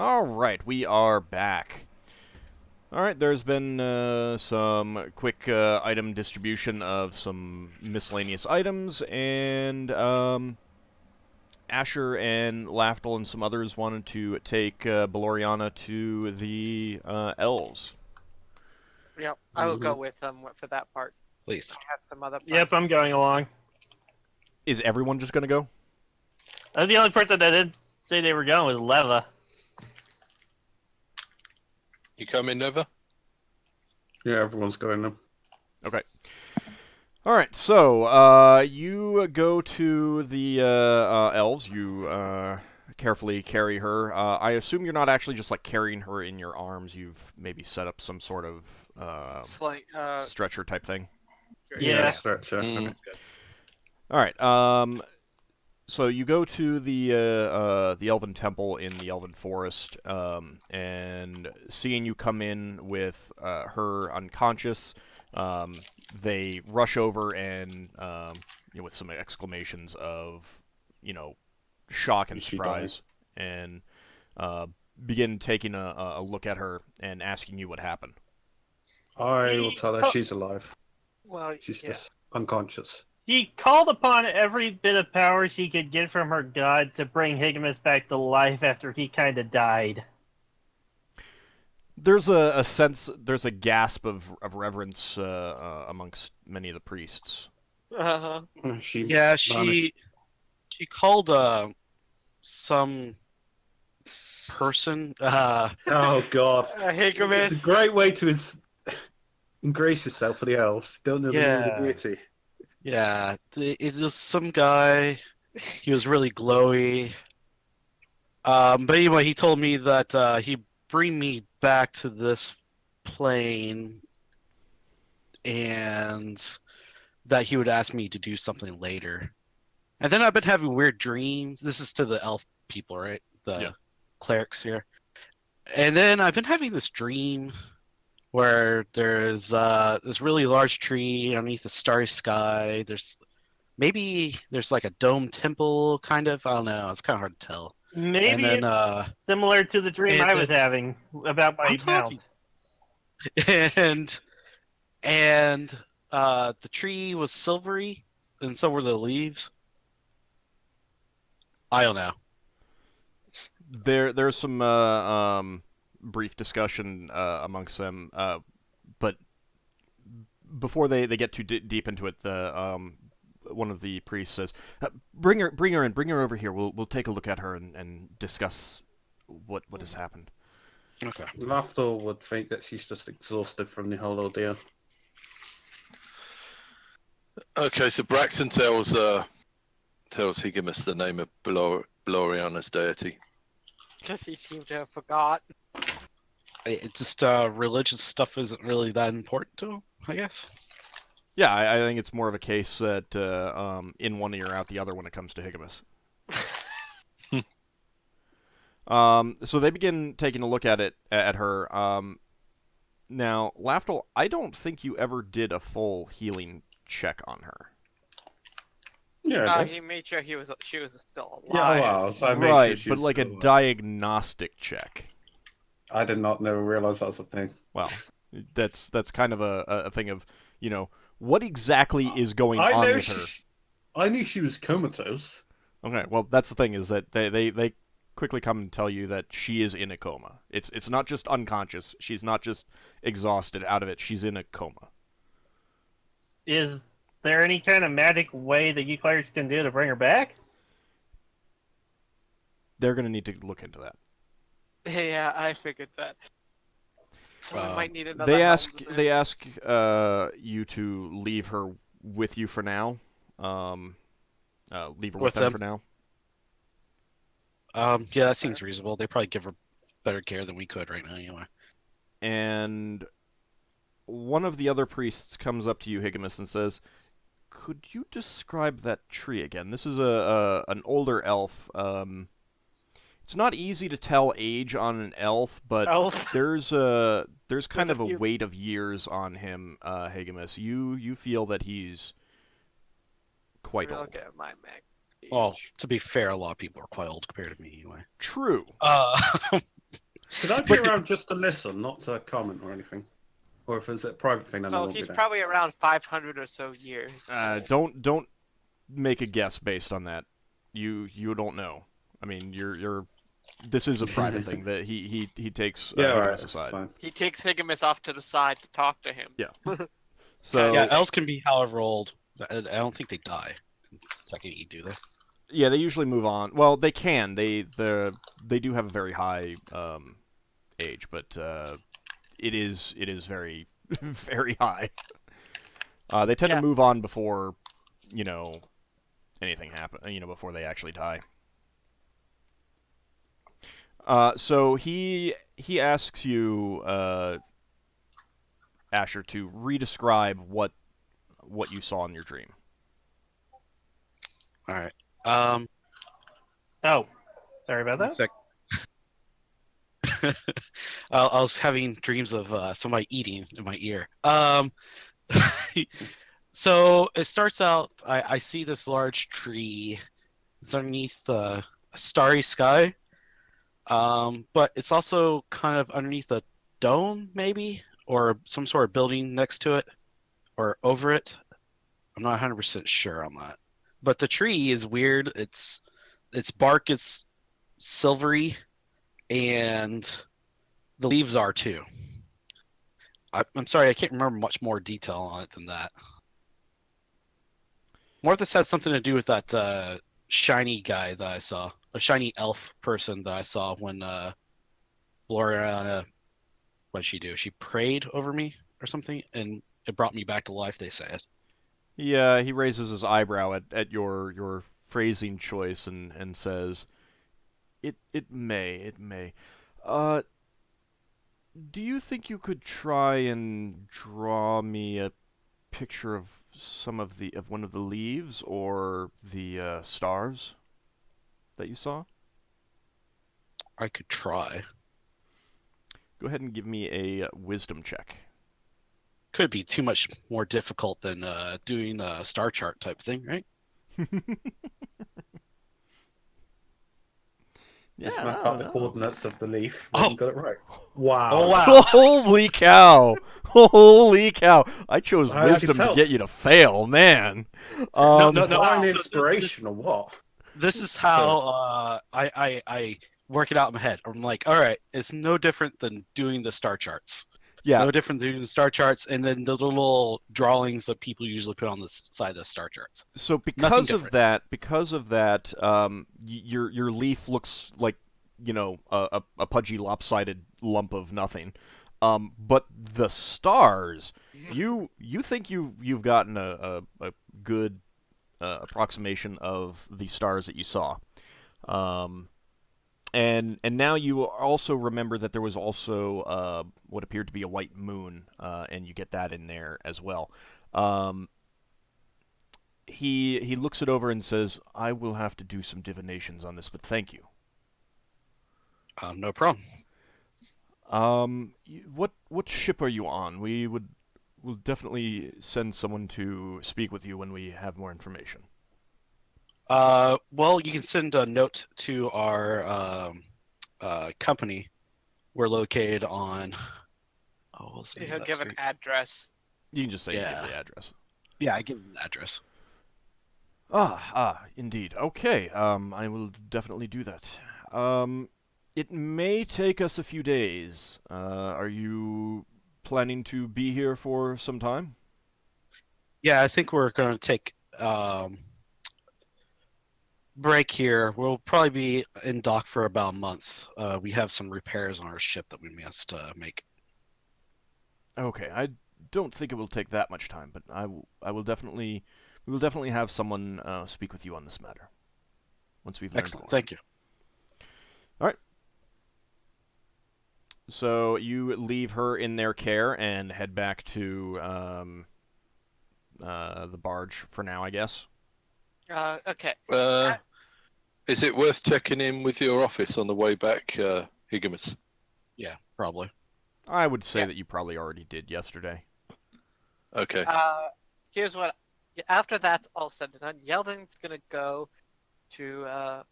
Alright, we are back. Alright, there's been some quick item distribution of some miscellaneous items, and Asher and Lafdul and some others wanted to take Baloriana to the elves. Yep, I will go with them for that part. Please. I have some other plans. Yep, I'm going along. Is everyone just gonna go? The only person that didn't say they were going was Leva. You coming, Nova? Yeah, everyone's going now. Okay. Alright, so, you go to the elves, you carefully carry her. I assume you're not actually just, like, carrying her in your arms, you've maybe set up some sort of stretcher type thing. Yeah. Stretcher. Mm. Alright, so you go to the Elven Temple in the Elven Forest, and seeing you come in with her unconscious, they rush over and, with some exclamations of, shock and Is she surprise, and begin taking a look at her and asking you what happened. I will tell her she's alive. Well, She's yeah. just unconscious. She called upon every bit of power she could get from her god to bring Higgimus back to life after he kind of died. There's a sense, there's a gasp of reverence amongst many of the priests. Uh-huh. She Yeah, vanished. she called some person. Oh god. It's a Higgimus. great way to ingrace yourself for the elves. Don't know the Yeah. nitty-gritty. Yeah, it was some guy. He was really glowy. But anyway, he told me that he'd bring me back to this plane, and that he would ask me to do something later. And then I've been having weird dreams. This is to the elf people, right? The clerics here. And then I've been having this dream where there's this really large tree underneath the starry sky. There's like a dome temple, kind of. I don't know. It's kind of hard to tell. Maybe And then, it's similar to the dream I was having about my I'm talking. mount. and the tree was silvery, and so were the leaves. I don't know. There's some brief discussion amongst them, but before they get too deep into it, one of the priests says, "Bring her in, bring her over here. We'll take a look at her and discuss what has happened." Okay. Lafdul would think that she's just exhausted from the whole ordeal. Okay, so Braxon tells Higgimus the name of Baloriana's deity. Because he seemed to have forgot. It's just religious stuff isn't really that important to him, I guess. Yeah, I think it's more of a case that in one ear, out the other when it comes to Higgimus. So they begin taking a look at her. Now, Lafdul, I don't think you ever did a full healing check on her. Yeah. He made sure she was still alive. Yeah, well, so I made Right, sure she but was like a still alive. diagnostic check. I did not realize that was a thing. Well, that's kind of a thing of, what exactly is going on with her. I knew she was comatose. Okay, well, that's the thing, is that they quickly come and tell you that she is in a coma. It's not just unconscious. She's not just exhausted out of it. She's in a coma. Is there any kind of magic way that you clerics can do to bring her back? They're going to need to look into that. Yeah, I figured that. We might need another. They ask helmsman. you to leave her with you for now. Leave her With them them. for now. Yeah, that seems reasonable. They probably give her better care than we could right now, anyway. And one of the other priests comes up to you, Higgimus, and says, "Could you describe that tree again? This is an older elf. It's not easy to tell age on an elf, but there's kind of a weight of years on him, Higgimus. You feel that he's quite old." Look at my mag. Well, to be fair, a lot of people are quite old compared to me, anyway. True. Could I be around just to listen, not to comment or anything? Or if it's a private thing, then I So won't be he's there. probably around 500 or so years. Don't make a guess based on that. You don't know. I mean, you're. This is a private thing that he takes Yeah, alright, Higgimus that's aside. fine. He takes Higgimus off to the side to talk to him. Yeah. So Yeah, elves can be however old. I don't think they die the second you do that. yeah, they usually move on. Well, they can. They do have a very high age, but it is very very high. They tend to move on before anything happen. Before they actually die. So he asks you, Asher, to re-describe what you saw in your dream. All right. Oh, sorry about that. I was having dreams of somebody eating in my ear. So it starts out. I see this large tree. It's underneath a starry sky. But it's also kind of underneath a dome, maybe, or some sort of building next to it, or over it. I'm not 100% sure on that. But the tree is weird. Its bark is silvery, and the leaves are too. I'm sorry, I can't remember much more detail on it than that. More of this had something to do with that shiny guy that I saw, a shiny elf person that I saw when Gloriana, what did she do? She prayed over me or something, and it brought me back to life, they said. He raises his eyebrow at your phrasing choice and says, "It may. Do you think you could try and draw me a picture of one of the leaves or the stars that you saw?" I could try. Go ahead and give me a wisdom check. Could be too much more difficult than doing a star chart type thing, right? Just Yeah, map no, out the no, coordinates of the leaf. Oh. Then got it right. Wow. Oh, wow. Holy cow! Holy cow! I chose I can wisdom to tell. get you to fail, man. No, Divine wow. inspiration or what? This is how I work it out in my head. I'm like, all right, it's no different than doing the star charts. Yeah. No different than doing the star charts and then the little drawings that people usually put on the side of the star charts. So Nothing because of that, your leaf looks like a pudgy, lopsided lump of nothing. But the stars, you think you've gotten a good approximation of the stars that you saw. And now you also remember that there was also what appeared to be a white moon, and you get that in there as well. He looks it over and says, "I will have to do some divinations on this, but thank you." No problem. What ship are you on? We'll definitely send someone to speak with you when we have more information. Well, you can send a note to our company. We're located on. Oh, what was the name He'll of that give an street? address. You can just say you Yeah. give the address. Yeah, I give them the address. Indeed. Okay, I will definitely do that. It may take us a few days. Are you planning to be here for some time? Yeah, I think we're going to take break here. We'll probably be in dock for about a month. We have some repairs on our ship that we must make. Okay, I don't think it will take that much time, but we will definitely have someone speak with you on this matter once we've learned Excellent. more. Thank you. All right. So you leave her in their care and head back to the barge for now, I guess. Okay. Is it worth checking in with your office on the way back, Higgimus? Yeah, probably. I would say Yeah. that you probably already did yesterday. Okay. Here's what. After that's all said and done, Yeldan's gonna go to.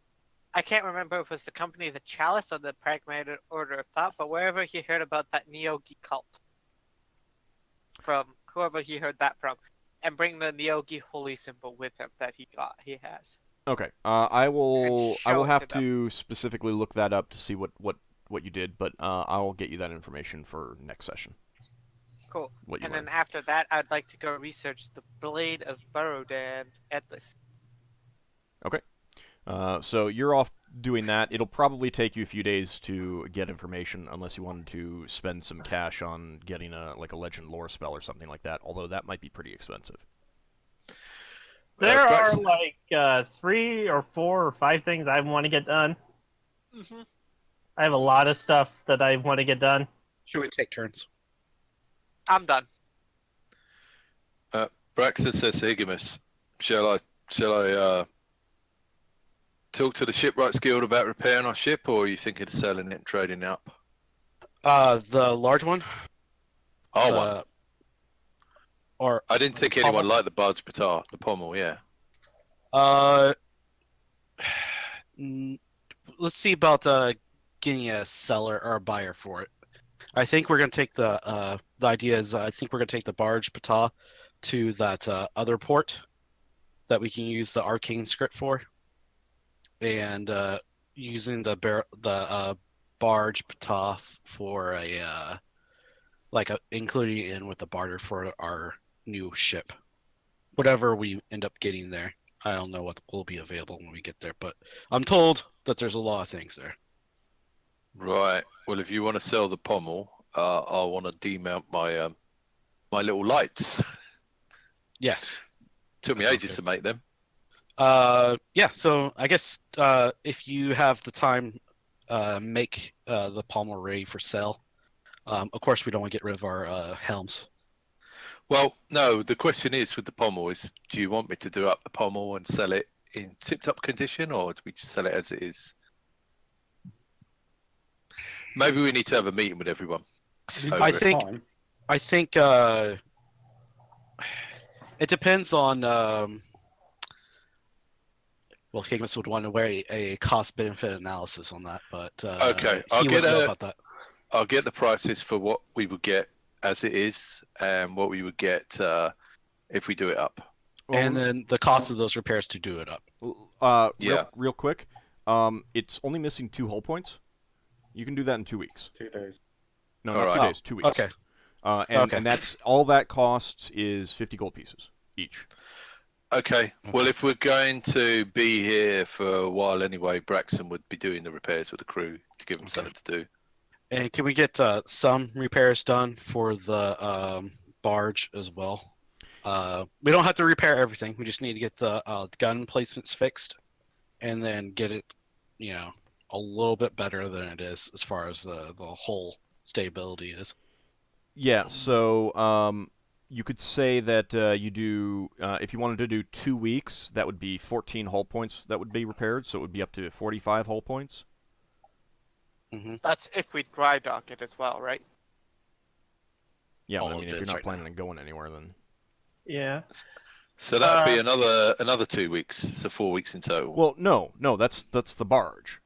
I can't remember if it was the company The Chalice or the Pragmatic Order of Thought, but wherever he heard about that Neogi cult, from whoever he heard that from, and bring the Neogi holy symbol with him that he has. Okay. I will show it have to them. to specifically look that up to see what you did, but I'll get you that information for next session. Cool. What you And learned. then after that, I'd like to go research the Blade of Burrowdan Atlas. So you're off doing that. It'll probably take you a few days to get information, unless you wanted to spend some cash on getting a legend lore spell or something like that. Although that might be pretty expensive. There are Braxon. like 3 or 4 or 5 things I want to get done. Mm-hmm. I have a lot of stuff that I want to get done. Should we take turns? I'm done. Braxon says to Higgimus, shall I talk to the Shipwrights Guild about repairing our ship, or are you thinking of selling it and trading it up? The large one. Our one. Or I didn't think pommel? anyone liked the barge batar, the pommel. Yeah. Let's see about getting a seller or a buyer for it. I think we're gonna take the idea is I think we're gonna take the barge Ptah to that other port that we can use the arcane script for, and using the barge Ptah for a including it in with the barter for our new ship, whatever we end up getting there. I don't know what will be available when we get there, but I'm told that there's a lot of things there. Right. Well, if you want to sell the pommel, I want to demount my my little lights. Yes. Took me That ages sounds to make them. Yeah, so I guess if you have the time, make the pommel ready for sale. Of course, we don't want to get rid of our helms. Well, no. The question is with the pommel is, do you want me to do up the pommel and sell it in tip-top condition, or do we just sell it as it is? Maybe we need to have a meeting with everyone. I think it depends on. Well, Higgimus would want to weigh a cost-benefit analysis on that, but Okay, he would know about that. I'll get the prices for what we would get as it is, and what we would get if we do it up. And then the cost of those repairs to do it up. Yeah. Real quick. It's only missing 2 hull points. You can do that in 2 weeks. 2 days. No, All not right. 2 days. 2 weeks. Okay. And that's all that costs is 50 gold pieces each. Okay. Well, if we're going to be here for a while anyway, Braxon would be doing the repairs with the crew to give them something to do. And can we get some repairs done for the barge as well? We don't have to repair everything. We just need to get the gun placements fixed, and then get it, a little bit better than it is as far as the whole stability is. Yeah. So you could say that you do if you wanted to do 2 weeks, that would be 14 hull points that would be repaired. So it would be up to 45 hull points. Mm-hmm. That's if we dry dock it as well, right? Yeah. All But, I of mean, if it you're is not right planning now. on going anywhere, then Yeah. So that'd be another 2 weeks. So 4 weeks in total. well, no, that's the barge.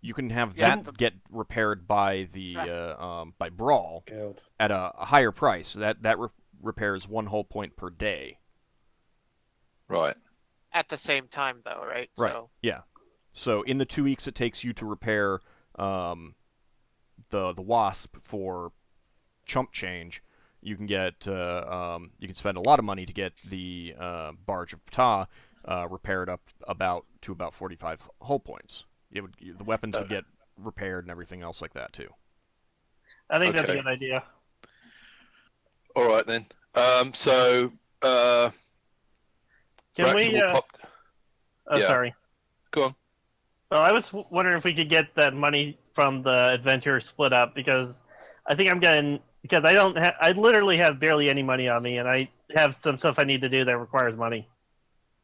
You can have Yeah, that get repaired by the by Brawl Guild. at a higher price. That repairs 1 hull point per day. Right. At the same time, though, right? Right. So, Yeah. So in the 2 weeks it takes you to repair the Wasp for chump change, you can get you can spend a lot of money to get the barge of Ptah repaired up to about 45 hull points. The weapons would get repaired and everything else like that too. I think that's a Okay. good idea. All right then. So Can Braxon we? will pop. Yeah. Sorry. Go on. Well, I was wondering if we could get that money from the adventure split up, because I think because I literally have barely any money on me, and I have some stuff I need to do that requires money.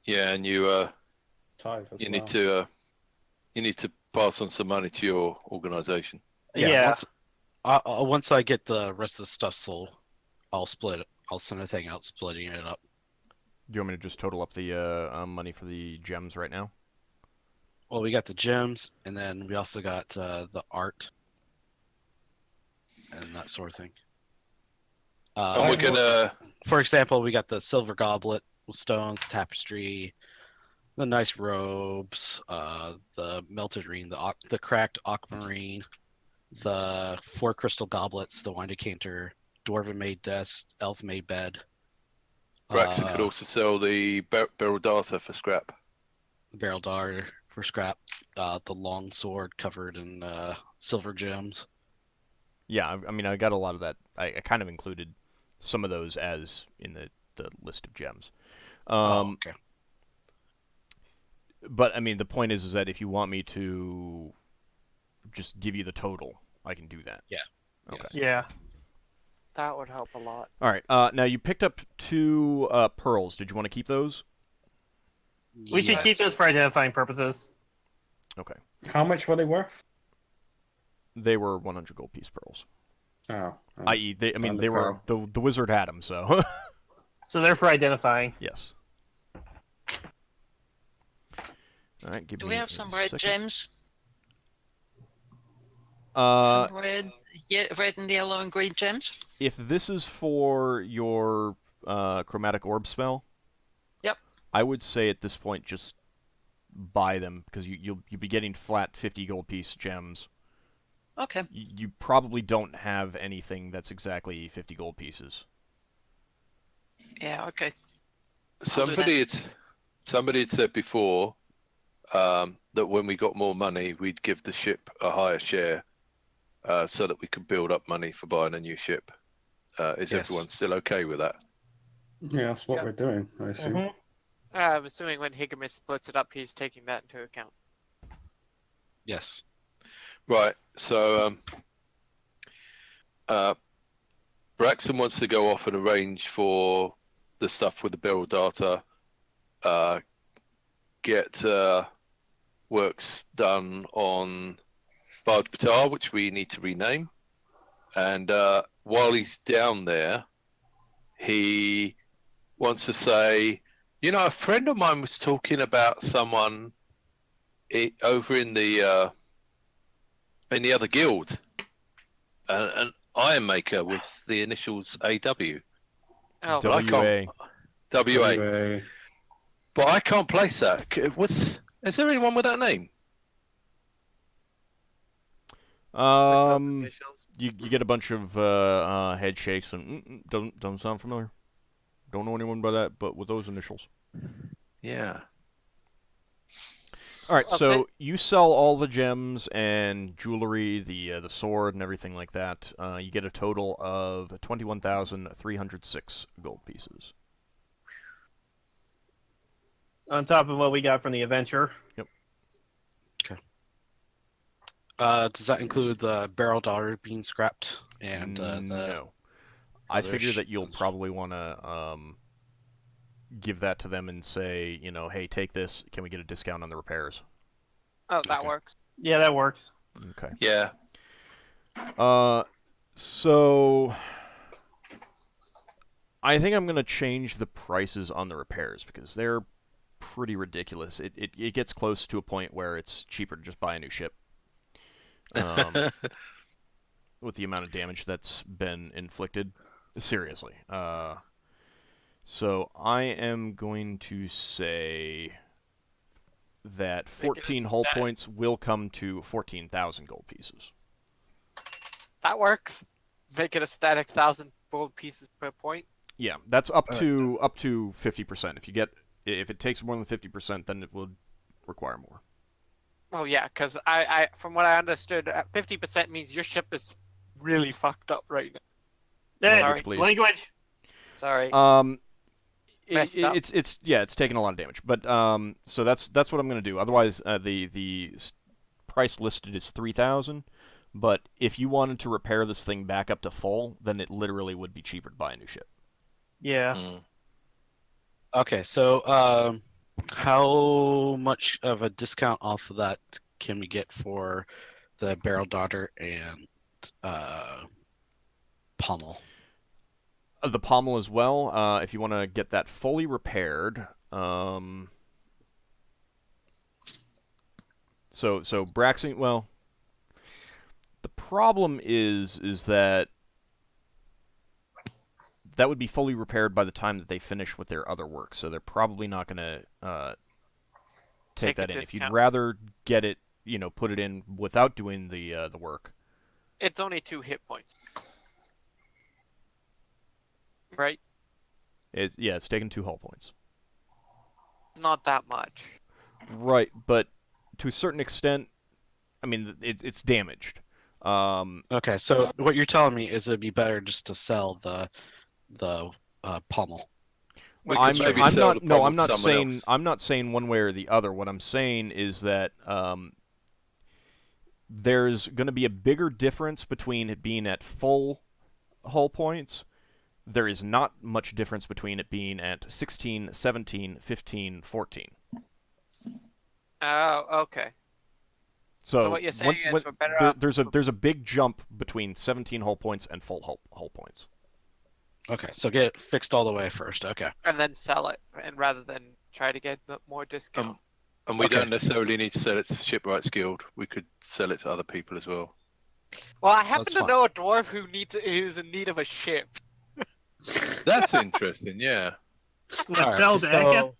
Yeah, and you Tithe as you well. need to pass on some money to your organisation. Yeah. Once I get the rest of the stuff sold, I'll split it. I'll send a thing out splitting it up. Do you want me to just total up the money for the gems right now? Well, we got the gems, and then we also got the art and that sort of thing. And we're gonna. For example, we got the silver goblet with stones, tapestry, the nice robes, the melted ring, the cracked aquamarine, the 4 crystal goblets, the wine decanter, dwarven made desk, elf made bed. Braxon could also sell the barrel data for scrap. Barrel dart for scrap, the long sword covered in silver gems. Yeah, I mean, I got a lot of that. I kind of included some of those as in the list of gems. Okay. But I mean, the point is that if you want me to just give you the total, I can do that. Yeah. Okay. Yes. Yeah. That would help a lot. All right. Now you picked up 2 pearls. Did you want to keep those? We should keep those for identifying purposes. Okay. How much were they worth? They were 100 gold piece pearls. Oh. I.e., I mean, Found they a were pearl. the wizard had them, so So they're for identifying. yes. All right. Give Do me we have a some red second. gems? Uh, Some red, red and yellow and green gems? if this is for your chromatic orb spell, Yep. I would say at this point just buy them because you'll be getting flat 50 gold piece gems. Okay. You probably don't have anything that's exactly 50 gold pieces. Yeah, okay. Somebody had said before that when we got more money, we'd give the ship a higher share so that we could build up money for buying a new ship. Is Yes. everyone still okay with that? Yeah, that's what Yeah. we're doing, I assume. Mhm. I'm assuming when Higgimus splits it up, he's taking that into account. Yes. Right. So Braxon wants to go off and arrange for the stuff with the barrel data, get works done on Bard Batar, which we need to rename. And while he's down there, he wants to say, you know, a friend of mine was talking about someone over in the other guild, an iron maker with the initials AW. Oh, But I can't- WA. WA. Anyway, But I can't place that. Is there anyone with that name? You get a bunch of head shakes and doesn't sound familiar. Don't know anyone by that, but with those initials. Yeah. All right, Well, so you sell all the gems and jewelry, the sword and everything like that. You get a total of 21,306 gold pieces. On top of what we got from the adventure. Does that include the barrel daughter being scrapped and the No. I other figure that you'll gems? probably want to give that to them and say, you know, hey, take this. Can we get a discount on the repairs? Oh, that Okay. works. Yeah, that works. Okay. Yeah. So I think I'm gonna change the prices on the repairs because they're pretty ridiculous. It gets close to a point where it's cheaper to just buy a new ship. With the amount of damage that's been inflicted. Seriously. So I am going to say that 14 hull points will come to 14,000 gold pieces. That works. Make it a static 1,000 gold pieces per point. Yeah, that's up to 50%. If it takes more than 50%, then it will require more. Oh yeah, because I from what I understood, 50% means your ship is really fucked up right now. Hey, Language, please. language. Sorry. It's taking a lot of damage, but so that's what I'm gonna do. Otherwise, the price listed is 3,000, but if you wanted to repair this thing back up to full, then it literally would be cheaper to buy a new ship. Yeah. Mm. Okay, so how much of a discount off of that can we get for the barrel daughter and pommel? The pommel as well. If you want to get that fully repaired, So Braxon, well, the problem is that that would be fully repaired by the time that they finish with their other work. So they're probably not going to take that in. If you'd discount. rather get it, put it in without doing the work. It's only 2 hit points. Right? It's taking 2 hull points. Not that much. Right, but to a certain extent, I mean, it's damaged. Okay, so what you're telling me is it'd be better just to sell the pommel. We I'm could maybe not sell the no, pommel I'm to not someone saying else. I'm not saying one way or the other. What I'm saying is that there's going to be a bigger difference between it being at full hull points. There is not much difference between it being at 16, 17, 15, 14. Oh, okay. So, So what you're saying is we're better off... there's a big jump between 17 hull points and full hull points. Okay, so get it fixed all the way first. Okay. And then sell it, and rather than try to get more discount. And we Okay. don't necessarily need to sell it to Shipwrights Guild. We could sell it to other people as well. Well, I happen That's to fine. know a dwarf who's in need of a ship. That's interesting, yeah. What, All right, Zelda?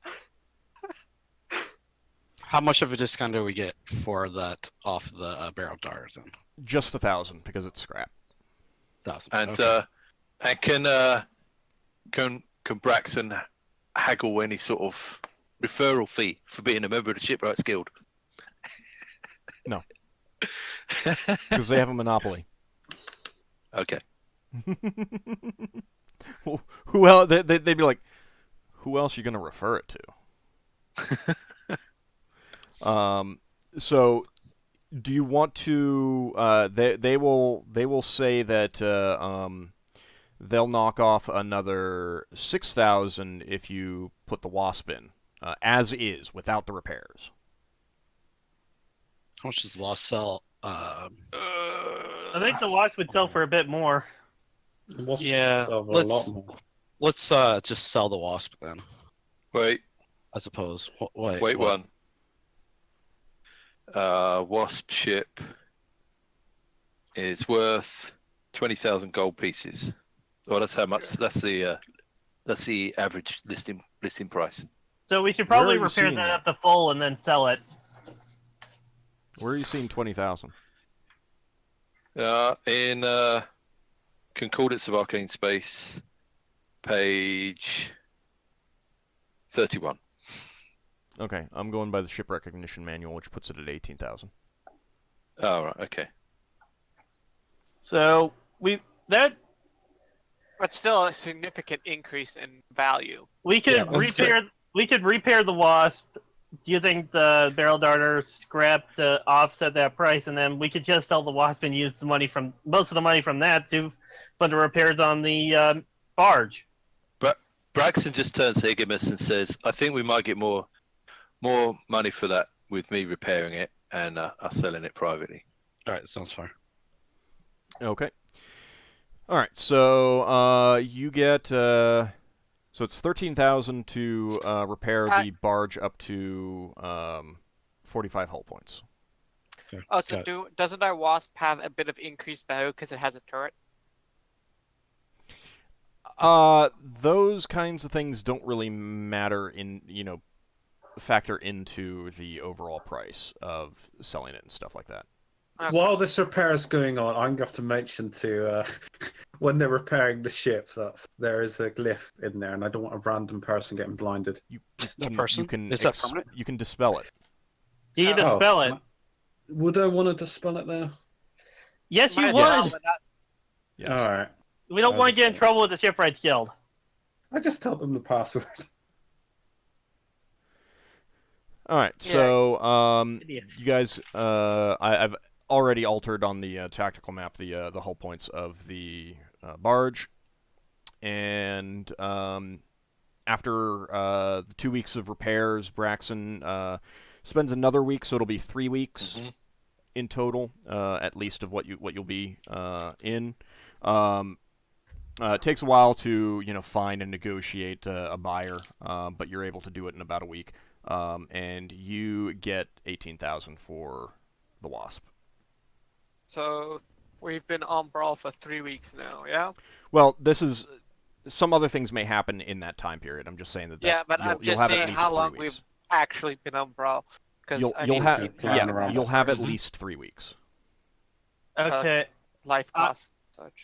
how much of a discount do we get for that off the barrel darters then? Just 1,000 because it's scrap. 1,000. And Okay. and can Braxon haggle any sort of referral fee for being a member of the Shipwrights Guild? No. Because they have a monopoly. Okay. Who else? They'd be like, who else are you going to refer it to? So, do you want to? They will say that they'll knock off another 6,000 if you put the wasp in, as is, without the repairs. How much does the lost sell? I think the watch would sell for a bit more. What's Yeah, a lot let's- more? Let's just sell the wasp then, Wait I suppose. one. What? Wasp ship is worth 20,000 gold pieces. Well, that's how much. That's the average listing price. So we should Where probably are you repair seeing that that? up to full and then sell it. Where are you seeing 20,000? In Concordance of Arcane Space, page 31. Okay, I'm going by the ship recognition manual, which puts it at 18,000. Oh, right, okay. So that But still a significant increase in value. we could Yeah, let's repair the wasp using the barrel darter scrap to offset that price, and then we could just sell the wasp and use the money from most of the money from that to fund the repairs on the barge. Braxon just turns to Higgimus and says, I think we might get more money for that with me repairing it and us selling it privately. All right, sounds fair. Okay. All right. So you get so it's 13,000 to repair the barge up to 45 hull points. Okay. Oh, so got it. doesn't our wasp have a bit of increased value because it has a turret? Those kinds of things don't really matter factor into the overall price of selling it and stuff like that. Okay. While this repair is going on, I'm going to have to mention to when they're repairing the ship that there is a glyph in there, and I don't want a random person getting blinded. You person? can Is that permanent? you can dispel it. You can Oh. dispel it. Would I want to dispel it there? Yes, you Might as would. well, but not- Yes. All right. We don't I'll want to get in dispel it. trouble with the Shipwrights Guild. I just tell them the password. All right. Yeah. So Idiots. you guys, I've already altered on the tactical map the hull points of the barge, and after the 2 weeks of repairs, Braxon spends another week, so it'll be 3 weeks Mhm. in total, at least of what you'll be in. It takes a while to find and negotiate a buyer, but you're able to do it in about a week. and you get 18,000 for the wasp. So we've been on Brawl for 3 weeks now, yeah? Well, this is some other things may happen in that time period. I'm just saying that. Yeah, but you'll, I'm you'll just have at saying least how 3 long weeks. we've actually been on Brawl. You'll around you'll that have at period. least 3 weeks. Okay. Life costs and such.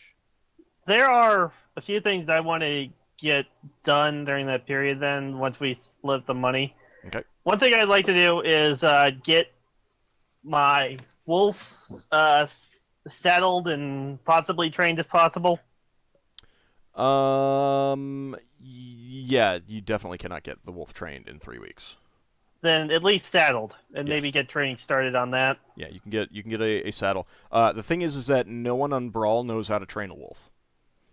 There are a few things I want to get done during that period then, once we split the money. Okay. One thing I'd like to do is get my wolf saddled and possibly trained if possible. Yeah, you definitely cannot get the wolf trained in 3 weeks. Then at least saddled, and Yes. maybe get training started on that. Yeah, you can get a saddle. The thing is that no one on Brawl knows how to train a wolf.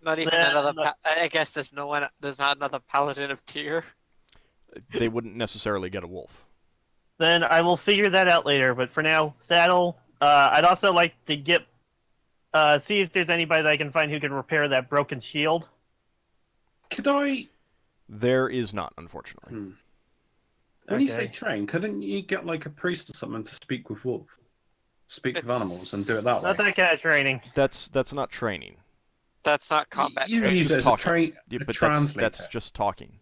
Not even Then- another. I guess there's not another paladin of tier. They wouldn't necessarily get a wolf. Then I will figure that out later. But for now, saddle. I'd also like to get see if there's anybody that I can find who can repair that broken shield. Could I? There is not, unfortunately. When you say Okay. train, couldn't you get like a priest or something to speak with wolf, speak with It's- animals, and do it that way? Not that kind of training. That's not training. That's not combat. You That's use just it as a talking. Yeah, a but translator. that's just talking.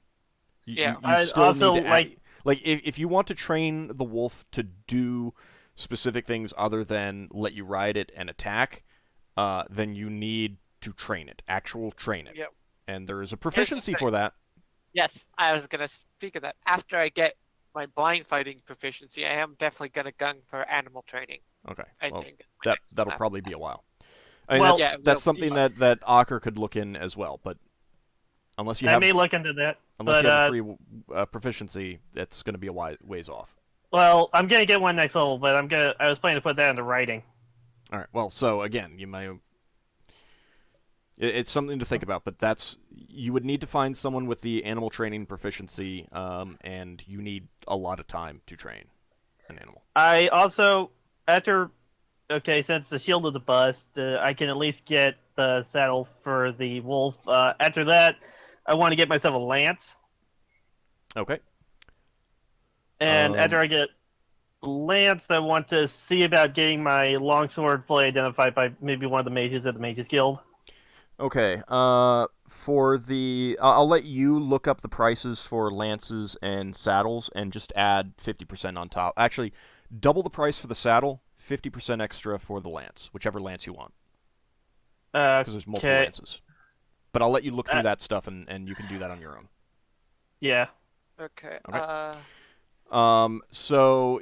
Yeah. You I'd still also need to like- like if you want to train the wolf to do specific things other than let you ride it and attack, then you need to train it, train it. Yep. And there is a proficiency for that. Yes, I was gonna speak of that. After I get my blind fighting proficiency, I am definitely gonna gun for animal training. Okay. I Well, think that'll probably be a while. I mean, Well- that's, Yeah, that's well, something that Ockar could look in as well, but unless you I have may look into that. unless But you have a free proficiency, that's going to be a ways off. well, I'm gonna get one next level, but I was planning to put that into writing. All right. Well, so again, you may. It's something to think about, but you would need to find someone with the animal training proficiency, and you need a lot of time to train an animal. I also since the shield is a bust, I can at least get the saddle for the wolf. After that, I want to get myself a lance, Okay. and after I get lance, I want to see about getting my longsword fully identified by maybe one of the mages at the Mages Guild. Okay. For the, I'll let you look up the prices for lances and saddles, and just add 50% on top. Actually, double the price for the saddle, 50% extra for the lance, whichever lance you want, because there's multiple Okay. lances. But I'll let you look through that stuff, and you can do that on your own. Yeah. Okay. Okay. So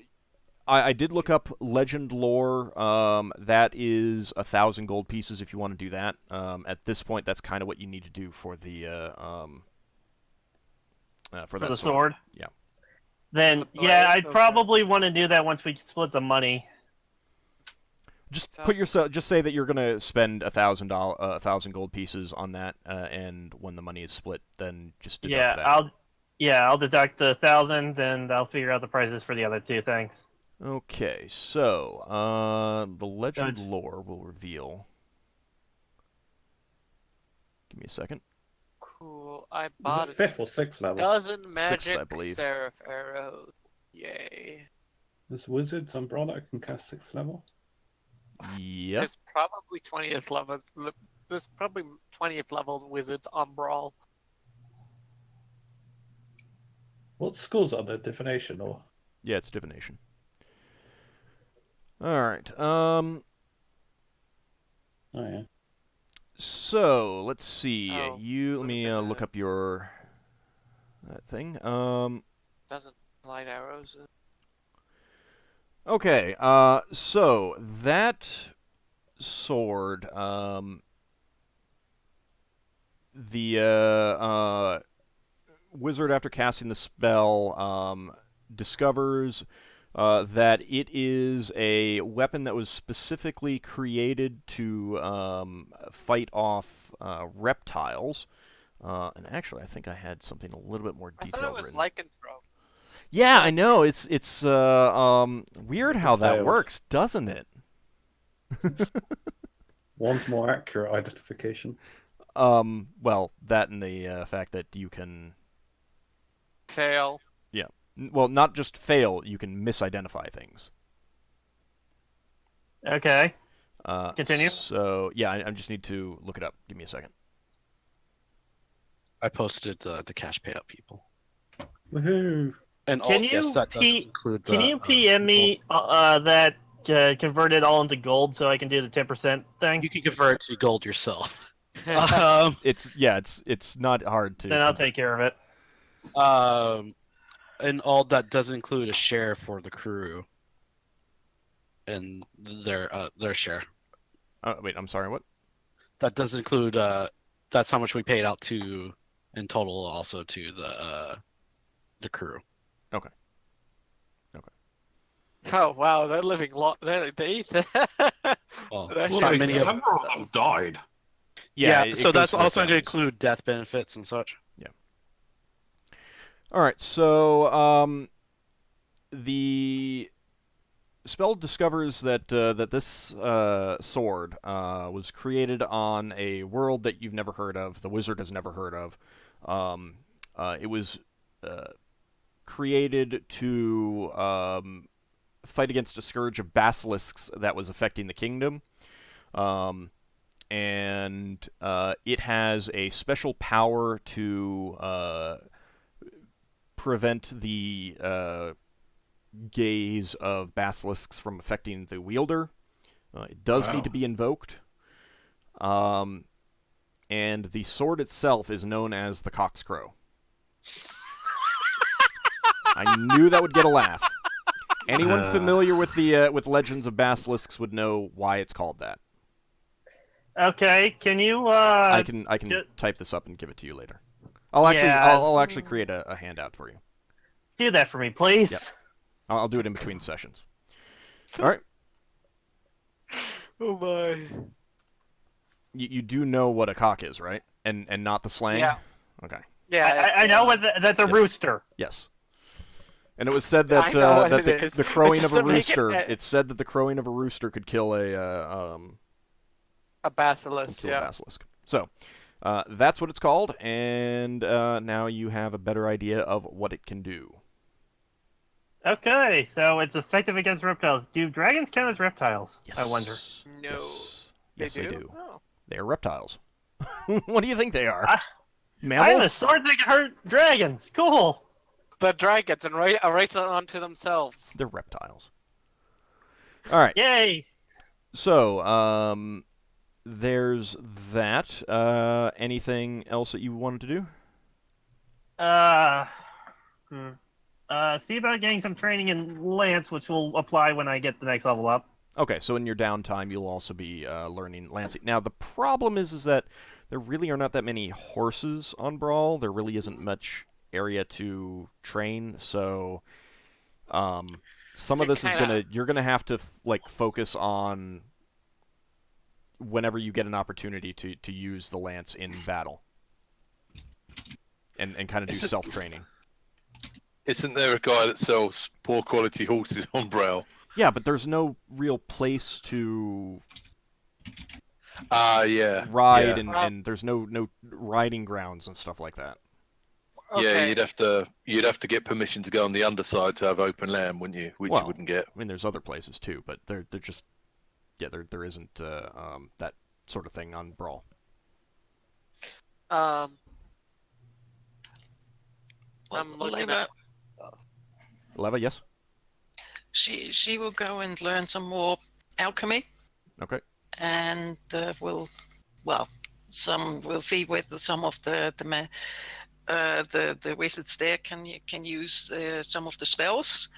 I did look up legend lore. That is 1,000 gold pieces if you want to do that. At this point, that's kind of what you need to do for the for that the sword. Yeah. Then Alright, yeah, I'd okay. probably want to do that once we split the money. Just Sounds put yourself. Just say that you're gonna spend 1,000 gold pieces on that, and when the money is split, then just deduct that. I'll deduct the 1,000, and I'll figure out the prices for the other two things. Okay, so the legend Good. lore will reveal. Give me a second. Cool. I Is bought it 5th or 6th level? dozen magic I believe. seraph arrows. Yay. There's wizards on Brawl that can cast 6th level. Yep. There's probably 20th level. There's probably 20th level wizards on Brawl. What schools are there? Divination or? Yeah, it's divination. All right. Oh yeah. So let's see. Oh, Let me would've been look a- up your that thing. Doesn't light arrows. Okay. So that sword. The wizard, after casting the spell, discovers that it is a weapon that was specifically created to fight off reptiles. And actually, I think I had something a little bit more I detailed thought it was written. lycanthrope. Yeah, I know. It's weird how that Failed. works, doesn't it? One's more accurate identification. Well, that and the fact that you can. Fail. Well, not just fail. You can misidentify things. Okay. Continue. So yeah, I just need to look it up. Give me a second. I posted the cash payout people. Woohoo! And Can yes, you that does P- include Can the, you PM me that converted all into gold so I can do the 10% thing? You can convert it to gold yourself. It's not hard to. Then I'll take care of it. And all that does include a share for the crew. And their share. Wait, I'm sorry. What? That does include that's how much we paid out to in total, also to the crew. Okay. Oh wow, they're living they eat. Well, That's not really many good. of Several of them died. Yeah, it so goes that's for the also going to families. include death benefits and such. All right, so the spell discovers that that this sword was created on a world that you've never heard of. The wizard has never heard of. It was created to fight against a scourge of basilisks that was affecting the kingdom. And it has a special power to prevent the gaze of basilisks from affecting the wielder. It does need to be invoked. And the sword itself is known as the Cockscrow. I knew that would get a laugh. Anyone familiar with the with Legends of Basilisks would know why it's called that. Okay, can you I can type this up and give it to you later. I'll actually create a handout for you. do that for me, please? Yep. I'll do it in between sessions. All right. Oh my. You do know what a cock is, right? And not the slang? Yeah. Okay. Yeah, I know that's a Yes. rooster. Yes. And it was said I that know what that it is. the crowing It of a doesn't make it- rooster. It's said that the crowing of a rooster could kill a basilisk. kill a Yeah. basilisk. So that's what it's called, and now you have a better idea of what it can do. Okay, so it's effective against reptiles. Do dragons count as reptiles? Yes. I wonder. No. Yes, yes they do. Oh. They are reptiles. What do you think they are? I have a Mammals? sword that can hurt dragons. Cool. The dragons and erase it onto themselves. They're reptiles. All right. Yay. So, there's that. Anything else that you wanted to do? See about getting some training in Lance, which will apply when I get the next level up. Okay, so in your downtime, you'll also be learning Lancing. Now, the problem is that there really are not that many horses on Brawl. There really isn't much area to train, so some of this is you're gonna have to focus on whenever you get an opportunity to use the lance in battle, and kind of do self-training. Isn't there a guy that sells poor quality horses on Braille? Yeah, but there's no real place to Yeah. ride, Yeah. and there's no riding grounds and stuff like that. Okay. Yeah, you'd have to get permission to go on the underside to have open land, wouldn't you? Which you wouldn't get. I mean, there's other places too, but they're just there isn't that sort of thing on Brawl. I'm Well, looking Leva, at. Leva, yes. she will go and learn some more alchemy, Okay. and we'll see whether some of the wizards there can use some of the spells,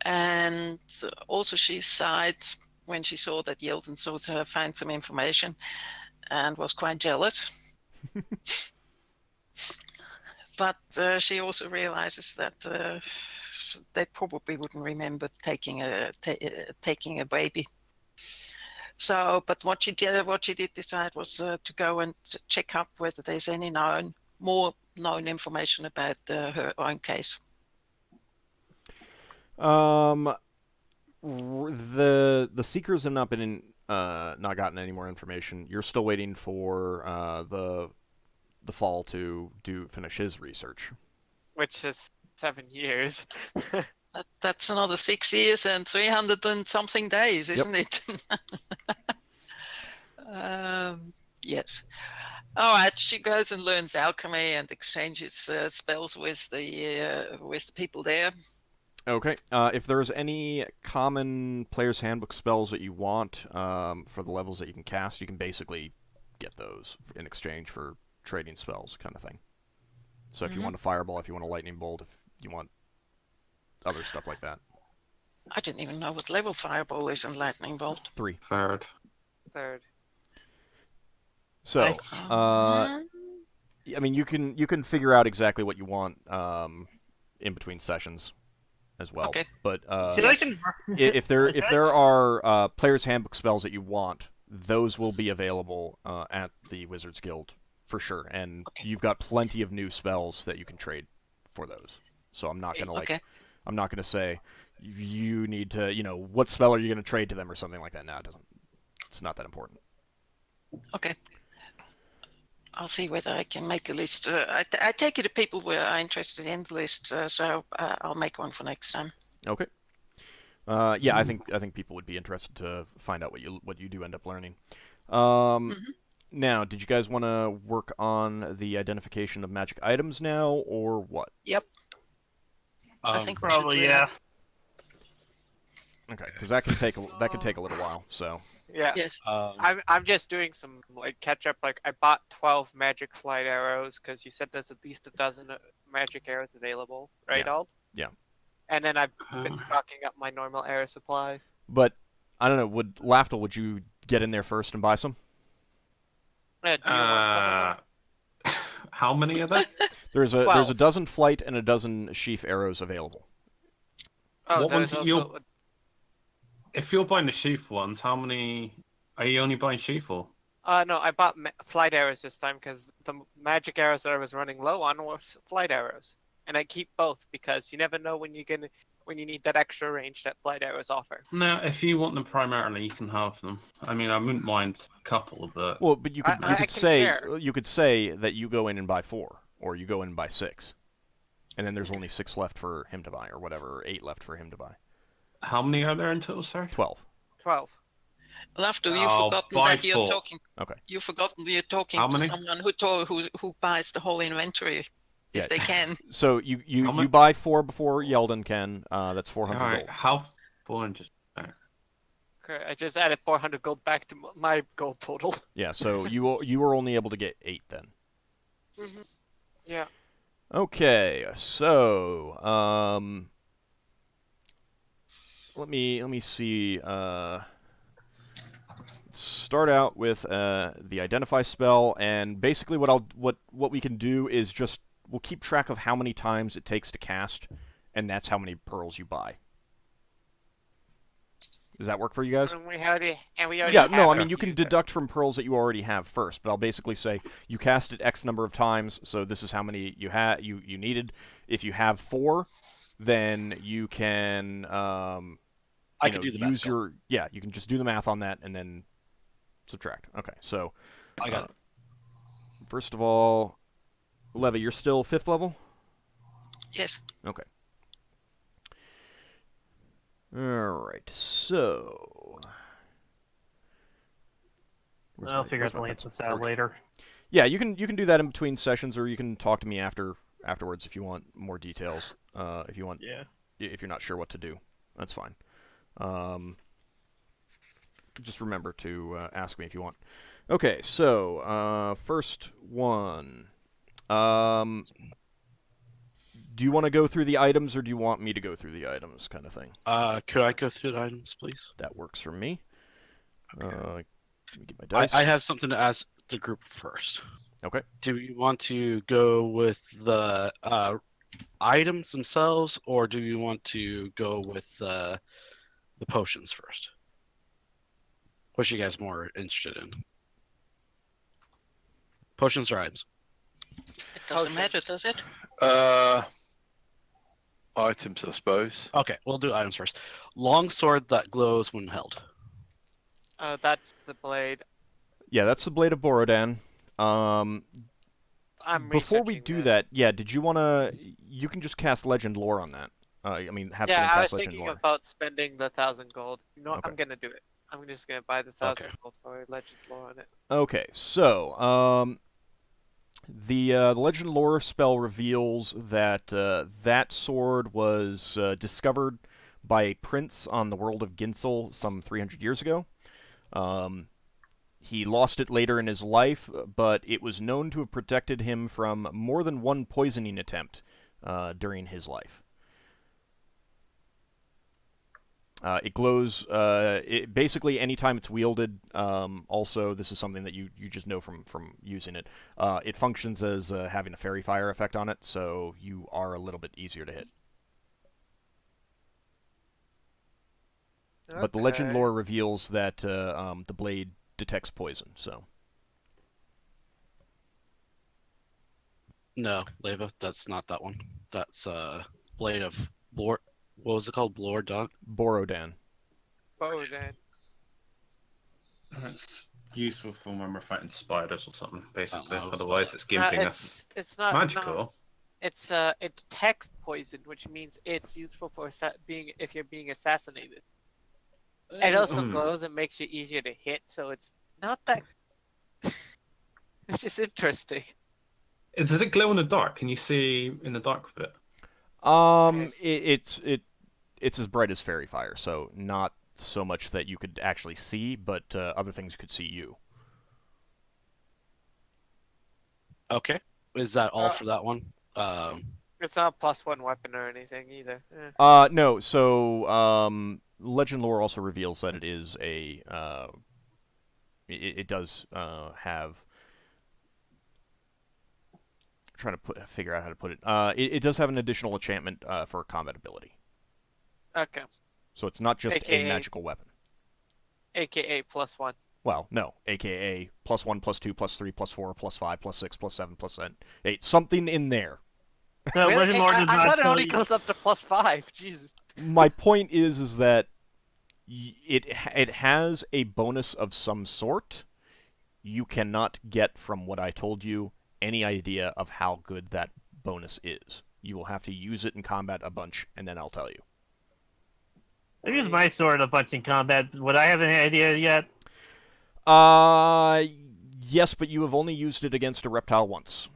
and also she sighed when she saw that Yeldan sort of found some information, and was quite jealous. But she also realizes that they probably wouldn't remember taking a baby. So, but what she did decide was to go and check up whether there's any more known information about her own case. The seekers have not been not gotten any more information. You're still waiting for the fall to finish his research. Which is 7 years. That's another 6 years and 300 and something days, isn't it? Yes. All right. She goes and learns alchemy and exchanges spells with the people there. Okay. If there's any common player's handbook spells that you want for the levels that you can cast, you can basically get those in exchange for trading spells, kind of thing. So if you want a fireball, if you want a lightning bolt, if you want other stuff like that. I didn't even know what level fireball is in lightning bolt. 3. Third. Third. So, I mean, you can figure out exactly what you want in between sessions as well. Okay. But Should I convert? if there are player's handbook spells that you want, those will be available at the Wizards Guild for sure. And you've got plenty of new spells that you can trade for those. So I'm not gonna I'm not gonna say you need to, what spell are you gonna trade to them or something like that. No, it doesn't. It's not that important. Okay. I'll see whether I can make a list. I take it the people are interested in the list, so I'll make one for next time. Okay. Yeah, I think people would be interested to find out what you do end up learning. Now, did you guys want to work on the identification of magic items now, or what? Yep. I think we Probably, should do yeah. that. Okay, because that can take a little while. So. Yeah. Yes. I'm just doing some catch up. I bought 12 magic flight arrows because you said there's at least a dozen magic arrows available, right, Yeah. Ald? Yeah. And then I've been stocking up my normal arrow supplies. But I don't know. Lafdul, would you get in there first and buy some? Do you want some of them? How many are there? There's a 12. dozen flight and a dozen sheaf arrows available. Oh, What ones there's you'll- also... If you're buying the sheaf ones, how many are you only buying sheaf or? No, I bought flight arrows this time because the magic arrows that I was running low on were flight arrows, and I keep both because you never know when you need that extra range that flight arrows offer. No, if you want them primarily, you can have them. I mean, I wouldn't mind a couple, but Well, but you could I can say share. you could say that you go in and buy 4, or you go in and buy 6, and then there's only 6 left for him to buy, or whatever, or 8 left for him to buy. how many are there in total, sorry? 12. 12. Lafdul, you've I'll forgotten buy that you're 4. talking. Okay. You've forgotten you're talking How to many? someone who buys the whole inventory Yeah. if they can. So How you much? buy 4 before Yeldan can. That's 400 All right, gold. how 400? Okay, I just added 400 gold back to my gold total. Yeah. So you were only able to get 8 then. Yeah. Okay. So let me see. Let's start out with the identify spell, and basically what we can do is we'll keep track of how many times it takes to cast, and that's how many pearls you buy. Does that work for you guys? And we already Yeah, no, have I a mean, you few can deduct from pearls that you already have first, but I'll basically say you cast it X number of times, so this is how many you needed. If you have 4, then you can I can do the math. you can just do the math on that and then subtract. Okay, so I got it. first of all, Levi, you're still 5th level? Yes. Okay. Alright, so... I'll figure out the answers out later. Yeah, you can do that in between sessions, or you can talk to me afterwards if you want more details. If you're not sure what to do, that's fine. Just remember to ask me if you want. Okay, so first one. Do you want to go through the items, or do you want me to go through the items, kind of thing? Could I go through the items, please? That works for me. Okay. Let me get my dice. I have something to ask the group first. Okay. Do you want to go with the items themselves, or do you want to go with the potions first? Which are you guys more interested in? Potions or items? It doesn't matter, does it? Items, I suppose. Okay, we'll do items first. Longsword that glows when held. That's the blade. Yeah, that's the Blade of Borodan. I I'm Before we researching do that, yeah, did you want to... You can just cast Legend Lore on that. I mean, have someone Yeah, I was cast Legend thinking Lore. about spending the 1,000 gold. You know what? Okay. I'm gonna do it. I'm just gonna buy the 1,000 gold for legend lore on it. Okay, so, the Legend Lore spell reveals that that sword was discovered by a prince on the world of Ginsel some 300 years ago. He lost it later in his life, but it was known to have protected him from more than one poisoning attempt during his life. It glows. Basically, anytime it's wielded. Also, this is something that you just know from using it. It functions as having a fairy fire effect on it, so you are a little bit easier to hit. Okay. But the legend lore reveals that the blade detects poison. So No, Leva, that's not that one. That's blade of Blor. What was it called? Blordon? Borodan. Oh, then. It's useful for when we're fighting spiders or something, basically. I was Otherwise, about- it's giving us it's not magical. No, it's text poison, which means it's useful for if you're being assassinated. It also glows and makes you easier to hit, so it's not that. This is interesting. Does it glow in the dark? Can you see in the dark with it? Yes. It's as bright as fairy fire, so not so much that you could actually see, but other things could see you. Okay. Is that all for that one? It's not a +1 weapon or anything either. Eh. No. So legend lore also reveals that it is a. It does have. Trying to figure out how to put it. It does have an additional enchantment for combat ability. Okay. So it's not just AKA a magical weapon. AKA +1. Well, no. AKA +1, +2, +3, +4, +5, +6, +7, +8. Something in there. So Really? Legend Lore does I not thought it tell only you. goes up to +5. Jesus. My point is that it has a bonus of some sort. You cannot get from what I told you any idea of how good that bonus is. You will have to use it in combat a bunch, and then I'll tell you. I use my sword a bunch in combat. Would I have any idea yet? Yes, but you have only used it against a reptile once.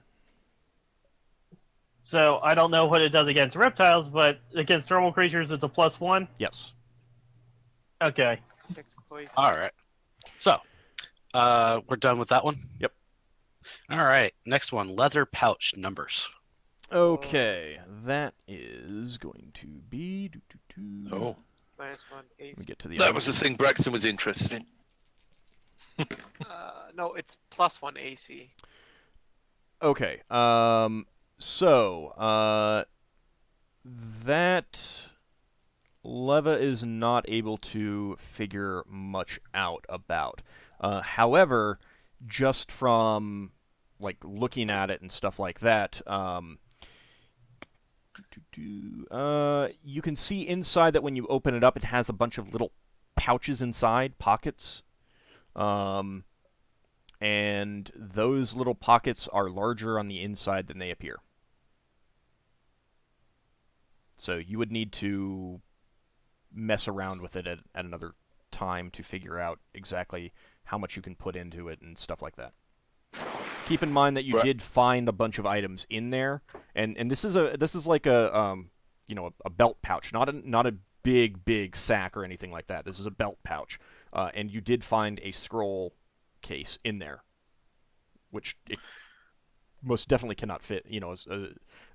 So I don't know what it does against reptiles, but against normal creatures, it's a +1. Yes. Okay. All right. So, we're done with that one? Yep. All right. Next one, leather pouch numbers. Okay, that is going to be... Oh, -1 Let AC. me get to the... that was the thing Braxon was interested in. No, it's +1 AC. Okay, so, that Leva is not able to figure much out about. However, just from, like, looking at it and stuff like that, you can see inside that when you open it up, it has a bunch of little pouches inside, pockets. And those little pockets are larger on the inside than they appear. So you would need to mess around with it at another time to figure out exactly how much you can put into it and stuff like that. Keep in mind that you did find a bunch of items in there, and this is like a a belt pouch, not a big sack or anything like that. This is a belt pouch, and you did find a scroll case in there, which it most definitely cannot fit. You know,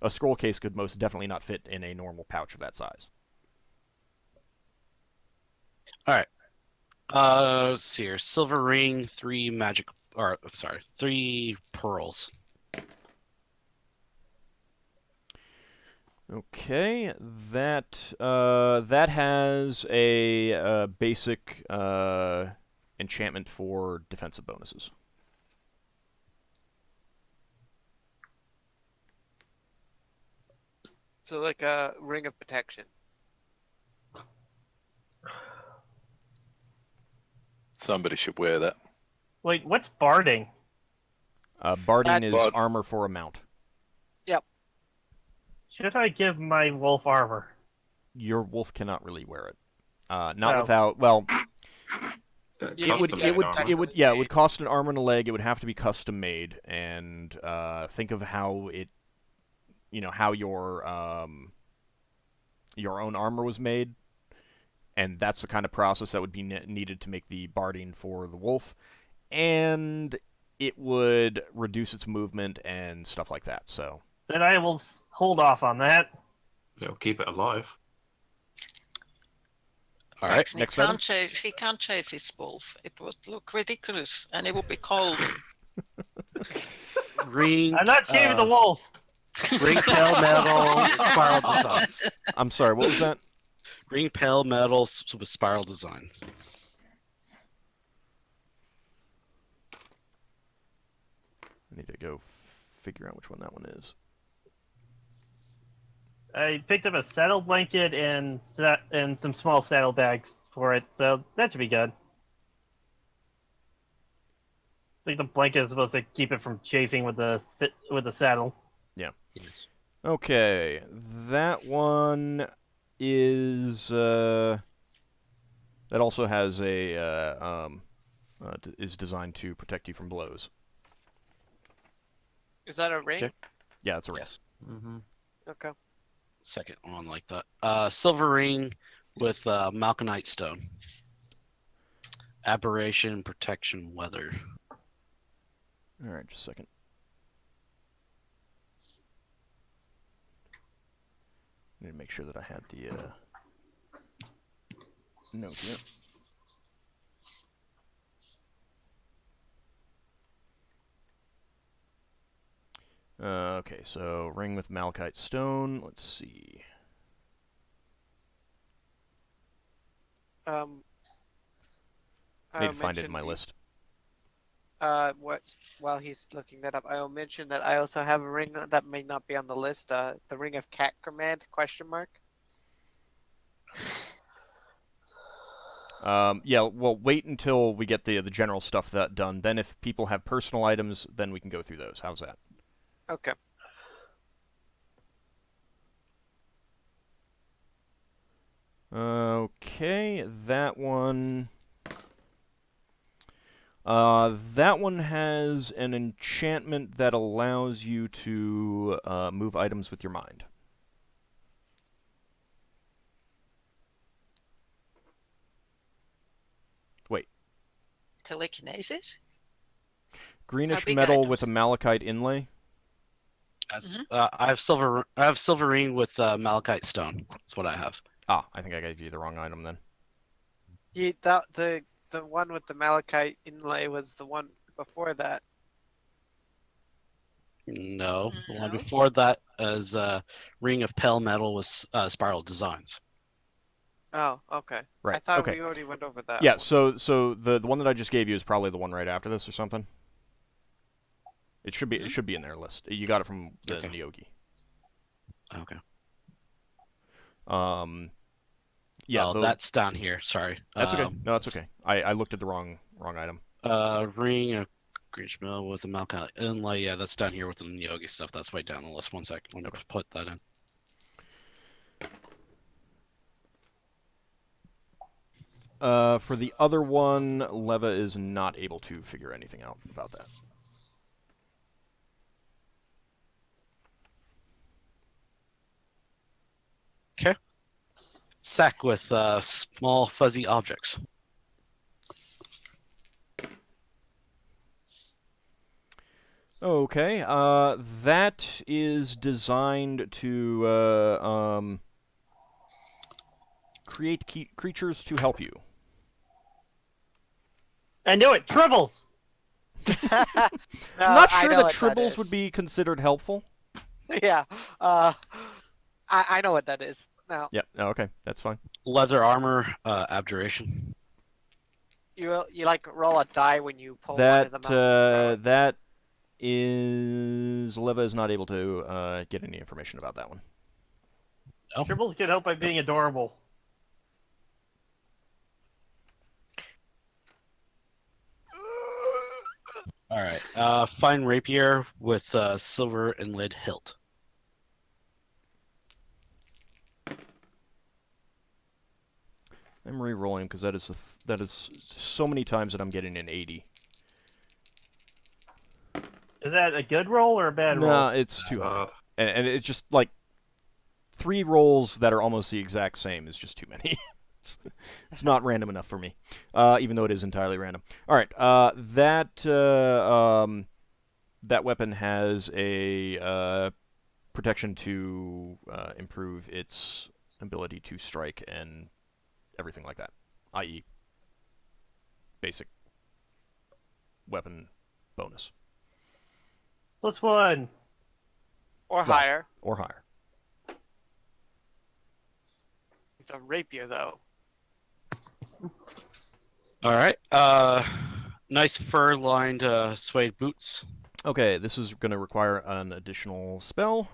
a scroll case could most definitely not fit in a normal pouch of that size. All right. Let's see here. Silver ring, 3 magic, or sorry, 3 pearls. Okay, that has a basic enchantment for defensive bonuses. So like a ring of protection. Somebody should wear that. Wait, what's barding? Barding is Bard- armor for a mount. Should I give my wolf armor? Your wolf cannot really wear it. Not Oh. without. Well, You it would. custom It would. made It would. armor. Yeah, it would cost an arm and a leg. It would have to be custom made. And think of how it. How your own armor was made, and that's the kind of process that would be needed to make the barding for the wolf, and it would reduce its movement and stuff like that. So. Then I will hold off on that. It'll keep it alive. All right. Braxon, next he can't shave his wolf. It would look ridiculous, and it would be cold. Ring. I'm not shaving the wolf. Ring pale metal spiral designs. I'm sorry. What was that? Ring pale metal with spiral designs. I need to go figure out which one that one is. I picked up a saddle blanket and some small saddle bags for it, so that should be good. I think the blanket is supposed to keep it from chafing with the saddle. Yes. Okay, that one is that also has is designed to protect you from blows. Is that a ring? Okay. Yeah, it's a ring. Yes. Mm-hmm. Okay. Second one like that. Silver ring with malachite stone. Aberration, protection, weather. All right, just a second. I need to make sure that I had the note here. Okay, so ring with malachite stone. Let's see. I Need will to find it in mention my the- list. While he's looking that up, I will mention that I also have a ring that may not be on the list. The ring of cat command ? Yeah, well, wait until we get the general stuff done. Then if people have personal items, then we can go through those. How's that? Okay. Okay, that one... that one has an enchantment that allows you to move items with your mind. Wait. Telekinesis? Greenish big metal items? with a malachite inlay. I have silver ring with malachite stone. That's what I have. Ah, I think I gave you the wrong item then. The one with the malachite inlay was the one before that. No, the one No. before that is ring of pale metal with spiral designs. Oh, okay. I Right, thought okay. we already went over that. Yeah, one. so the one that I just gave you is probably the one right after this or something. It should be in their list. You got it from the Okay. Nyogi. Okay. Yeah, Oh, that's down here. Sorry. that's okay. No, that's okay. I looked at the wrong item. Ring of greenish metal with a malachite inlay. Yeah, that's down here with the Nyogi stuff. That's way down the list. 1 second. Let me put that in. For the other one, Leva is not able to figure anything out about that. Okay. Sack with small fuzzy objects. Okay, that is designed to create creatures to help you. I knew it! Tribbles! No, I'm not I sure know that what tribbles is. would be considered helpful. Yeah. I know what that is. Now Yep. Oh, okay, that's fine. Leather armor, abjuration. you like roll a die when you pull one of them out. That is Leva is not able to get any information about that one. No. Tribbles can help by being adorable. All right. Fine rapier with silver inlaid hilt. I'm re-rolling because that is so many times that I'm getting an 80. Is that a good roll or a bad roll? No, it's too high. And it's just like 3 rolls that are almost the exact same is just too many. it's not random enough for me, even though it is entirely random. All right, that weapon has a protection to improve its ability to strike and everything like that, i.e., basic weapon bonus +1. Or Well, higher. or higher. It's a rapier, though. All right. Nice fur-lined suede boots. Okay, this is going to require an additional spell.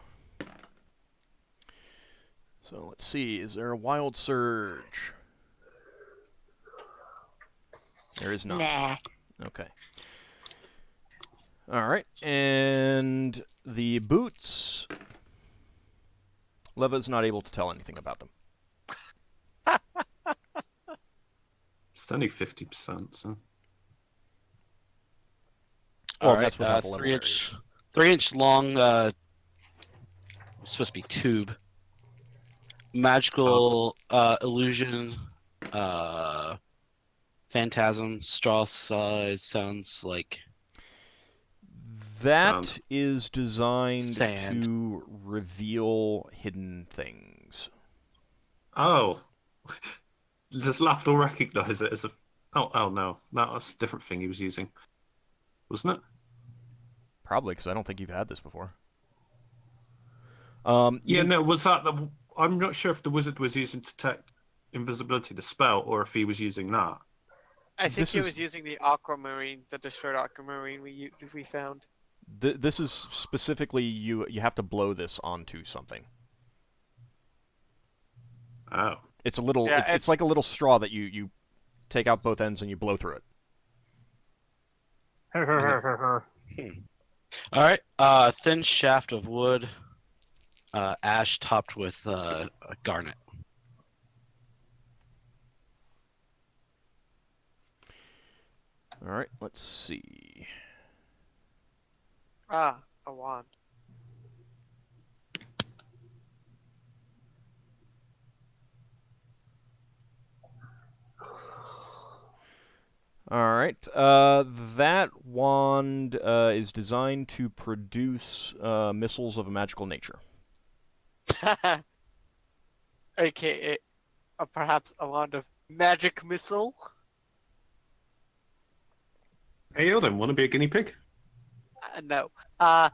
So let's see, is there a wild surge? There is not. Nah. Okay. All right, and the boots. Leva's not able to tell anything about them. It's only 50%, so. Well, All right. that's without the level 3-inch long. Supposed to be tube. Magical illusion. Phantasm. Straw size sounds like. That is designed Sand. to reveal hidden things. Oh. Does Lafdul recognize it as a... Oh, no. That's a different thing he was using. Wasn't it? Probably, because I don't think you've had this before. Was that the... I'm not sure if the wizard was using Detect Invisibility, the spell, or if he was using that. I think This he is- was using the aquamarine, the destroyed aquamarine we found. This is specifically you have to blow this onto something. Oh. It's a little. Yeah, it's like a little straw that you take out both ends and you blow through it. All right. Thin shaft of wood. Ash topped with a garnet. All right. Let's see. Ah, a wand. All right. That wand is designed to produce missiles of a magical nature. AKA, perhaps a wand of magic missile. Hey, Yeldan, want to be a guinea pig? No. Does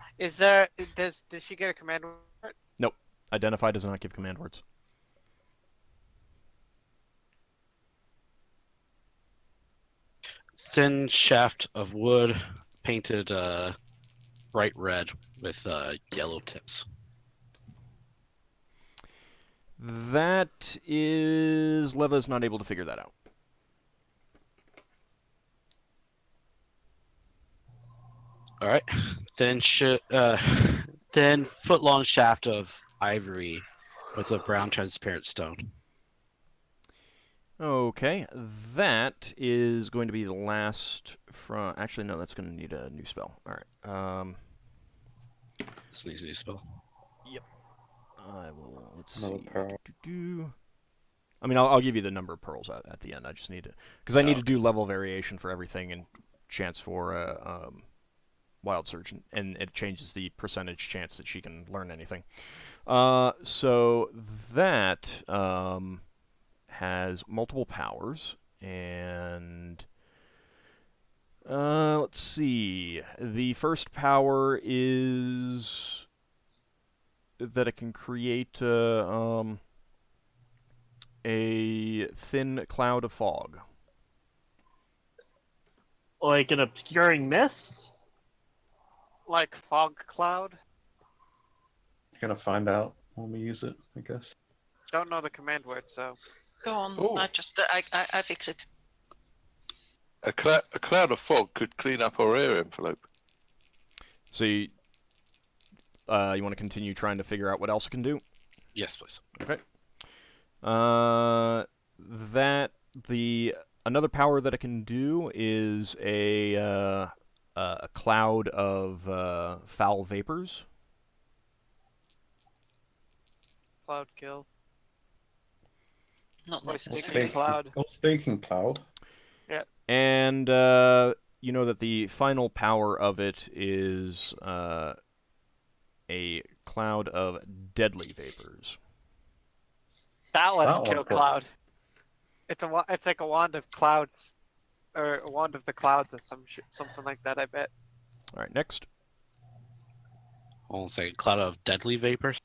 she get a command word? Identify does not give command words. Thin shaft of wood, painted bright red with yellow tips. That is Leva's not able to figure that out. All right. Thin foot-long shaft of ivory with a brown transparent stone. Okay, that is going to be the last from... Actually, no, that's going to need a new spell. All right. This needs a new spell. I will... Let's Another see. pearl. I mean, I'll give you the number of pearls at the end. I just need to... Because I need to do level variation for everything and chance for Wild Surge, and it changes the percentage chance that she can learn anything. So that... has multiple powers, and let's see. The first power is that it can create a thin cloud of fog. Like an obscuring mist? Like fog cloud? You're going to find out when we use it, I guess. Don't know the command word, so. Go on. Oh. I fix it. A cloud of fog could clean up our air envelope. So you want to continue trying to figure out what else it can do? Yes, please. Another power that it can do is a cloud of foul vapors. Cloud kill. Not Or necessarily. speaking cloud. Oh, speaking cloud. And you know that the final power of it is a cloud of deadly vapors. That one's That one kill cool. cloud. It's like a wand of clouds, or a wand of the clouds, or something like that. I bet. All right, next. Hold on a second. Cloud of deadly vapors.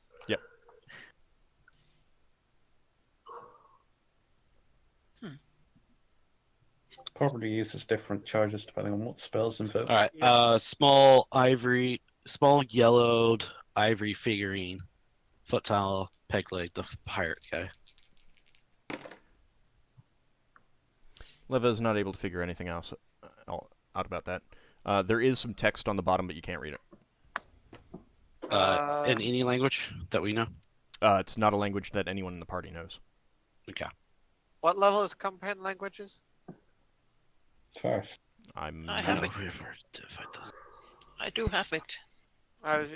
Probably uses different charges depending on what spells invoke. All right. Yeah. Small yellowed ivory figurine, foot towel, peg leg, the pirate guy. Leva is not able to figure anything else out about that. There is some text on the bottom, but you can't read it. In any language that we know. It's not a language that anyone in the party knows. Okay. What level is comprehend languages? First. I'm I have it. I do have it.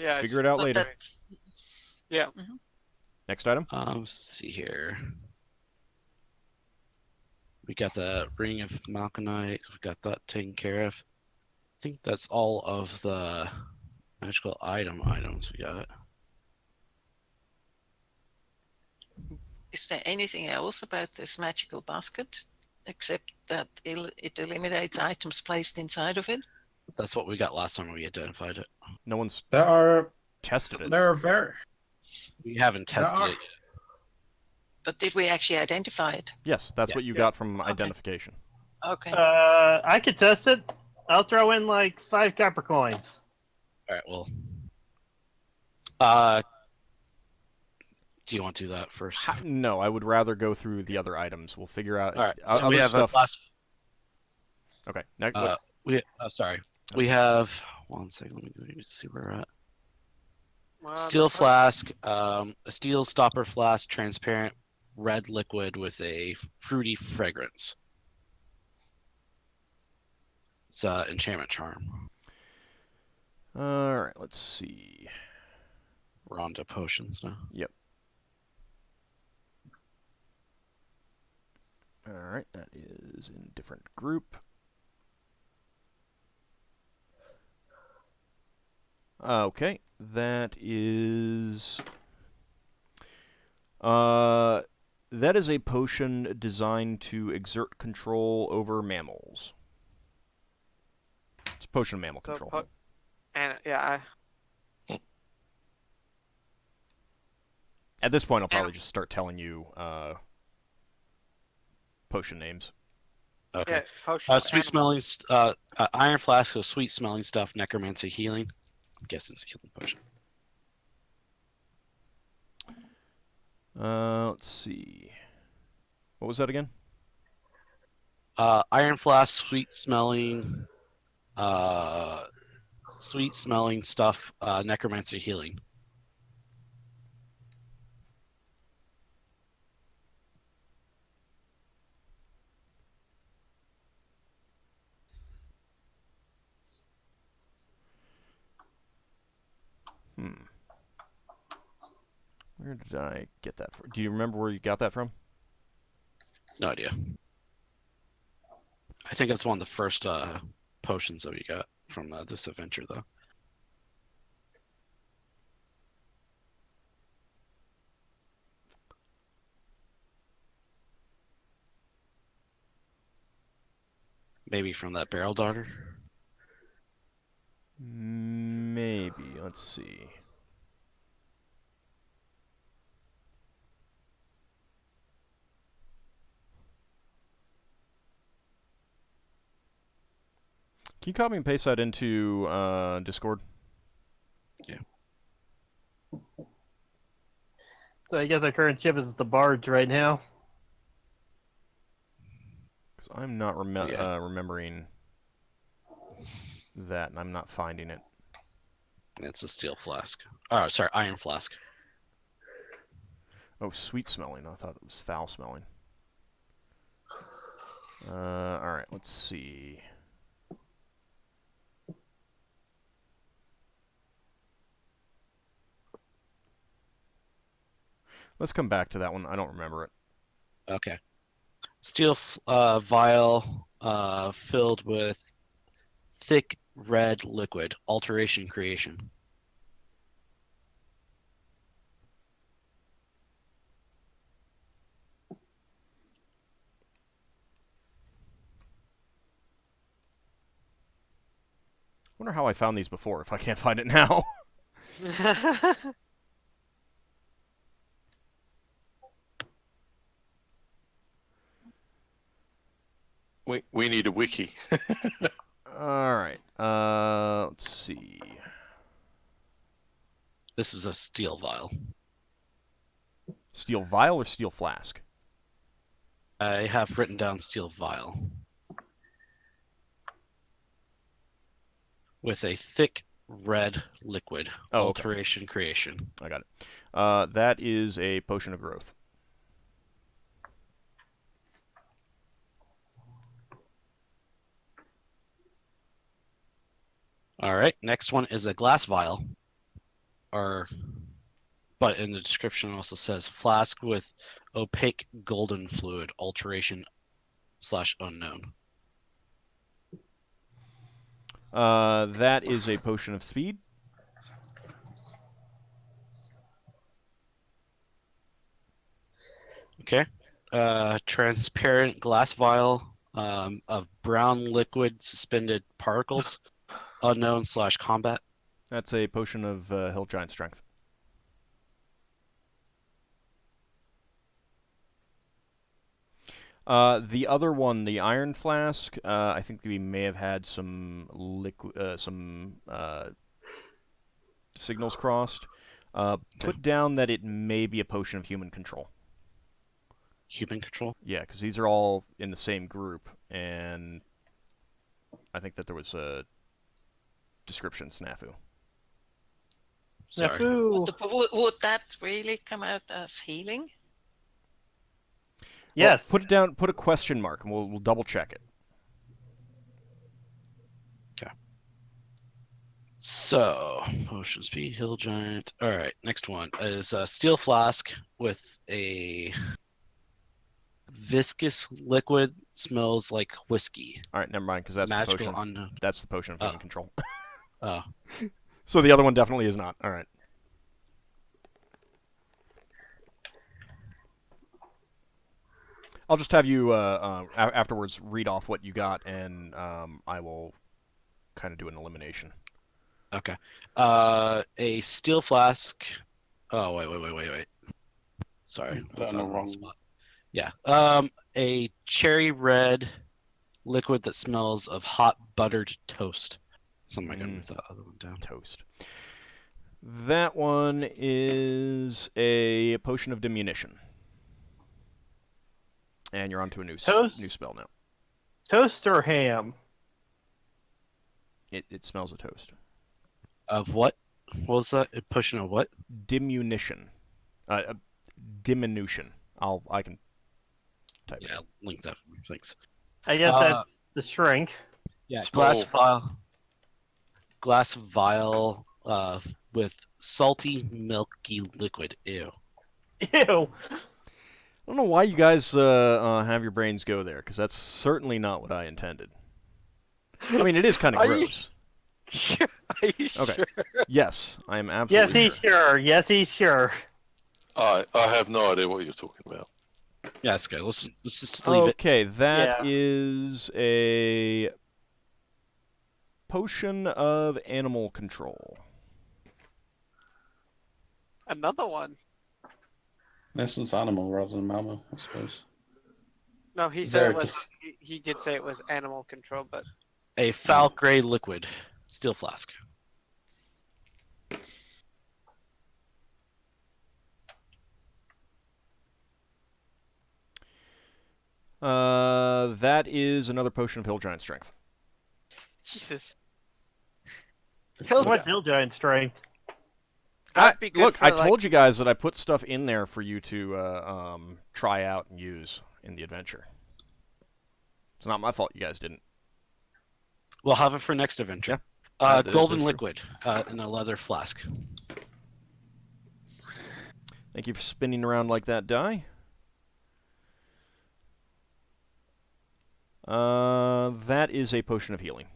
Yeah. figure it out But later. that- Yeah. Next item. Let's see here. We got the Ring of Malkanite. We got that taken care of. I think that's all of the magical items we got. Is there anything else about this magical basket except that it eliminates items placed inside of it? That's what we got last time we identified it. No one's There are tested it. very We haven't tested are- it yet. But did we actually identify it? Yes, that's what Yes. you got from identification. Okay. I could test it. I'll throw in like 5 copper coins. All right. Well. Do you want to do that first? No, I would rather go through the other items. We'll figure out All right. So other we have stuff. a last. Okay. Next. Sorry. We have 1 second. Let me see where we're at. Well, Steel flask, a steel stopper flask, transparent red liquid with a fruity fragrance. It's enchantment charm. All right. Let's see. We're on to potions now. Yep. All right. That is in different group. Okay. That is a potion designed to exert control over mammals. It's a potion of mammal So control. and yeah, At this point, I'll probably just start telling you potion names. Okay. yeah, potion. Sweet smelling, iron flask of sweet smelling stuff, necromancy healing. I'm guessing it's a healing potion. Let's see. What was that again? Iron flask, sweet smelling stuff, necromancy healing. Where did I get that from? Do you remember where you got that from? No idea. I think it's one of the first potions that we got from this adventure, though. Maybe from that barrel darter. Maybe. Let's see. Can you copy and paste that into Discord? So I guess our current ship is the barge right now. 'Cause I'm not Yeah. remembering that, and I'm not finding it. It's a steel flask. Oh, sorry, iron flask. Oh, sweet smelling. I thought it was foul smelling. Alright, let's see. Let's come back to that one. I don't remember it. Okay. Steel vial filled with thick red liquid. Alteration creation. Wonder how I found these before if I can't find it now. We need a wiki. Alright. Let's see. This is a steel vial. Steel vial or steel flask? I have written down steel vial. With a thick red liquid. Oh, okay. Alteration creation. I got it. That is a potion of growth. All right, next one is a glass vial. But in the description it also says flask with opaque golden fluid, alteration / unknown. That is a potion of speed. Okay. Transparent glass vial of brown liquid suspended particles, unknown / combat. That's a potion of hill giant strength. The other one, the iron flask, I think we may have had some signals crossed. Put down that it may be a potion of human control. Human control? Yeah, because these are all in the same group, and I think that there was a description snafu. Sorry. Would that really come out as healing? Yes. Well, put it down. Put a question mark, and we'll double check it. Okay. So, potion speed, hill giant. All right, next one is a steel flask with a viscous liquid, smells like whiskey. All right, never mind, because that's Magical the potion. unknown. That's the potion of human control. Oh. So the other one definitely is not. All right. I'll just have you afterwards read off what you got, and I will kind of do an elimination. Okay. A steel flask. Oh, wait. Sorry. Put that on the wrong spot. Yeah. A cherry red liquid that smells of hot buttered toast. Something I gotta move that other one down. Toast. That one is a potion of diminution. And you're onto a new spell now. Toast or ham? It smells of toast. Of what? What was that? A potion of what? Diminution. Diminution. I can type it. Yeah, link that for me. Thanks. I guess that's the shrink. Yeah, Small. glass vial with salty, milky liquid. Ew. Ew. I don't know why you guys have your brains go there, because that's certainly not what I intended. I mean, it is kind of gross. Are you Okay. sure? Yes, I am Yes, absolutely he's sure. Yes, he's sure. I have no idea what you're talking about. Yeah, that's good. Let's just leave it. Okay, that Yeah. is a potion of animal control. Another one. This one's animal rather than mammal, I suppose. No, he said There, it was. just- He did say it was animal control, but A foul gray liquid, steel flask. That is another potion of Hill Giant Strength. Jesus. What's Hill Giant strength? That'd be good Look, for, I like... told you guys that I put stuff in there for you to try out and use in the adventure. It's not my fault you guys didn't. We'll have it for next adventure. Yeah. Golden That's true. liquid in a leather flask. Thank you for spinning around like that, die. That is a potion of healing.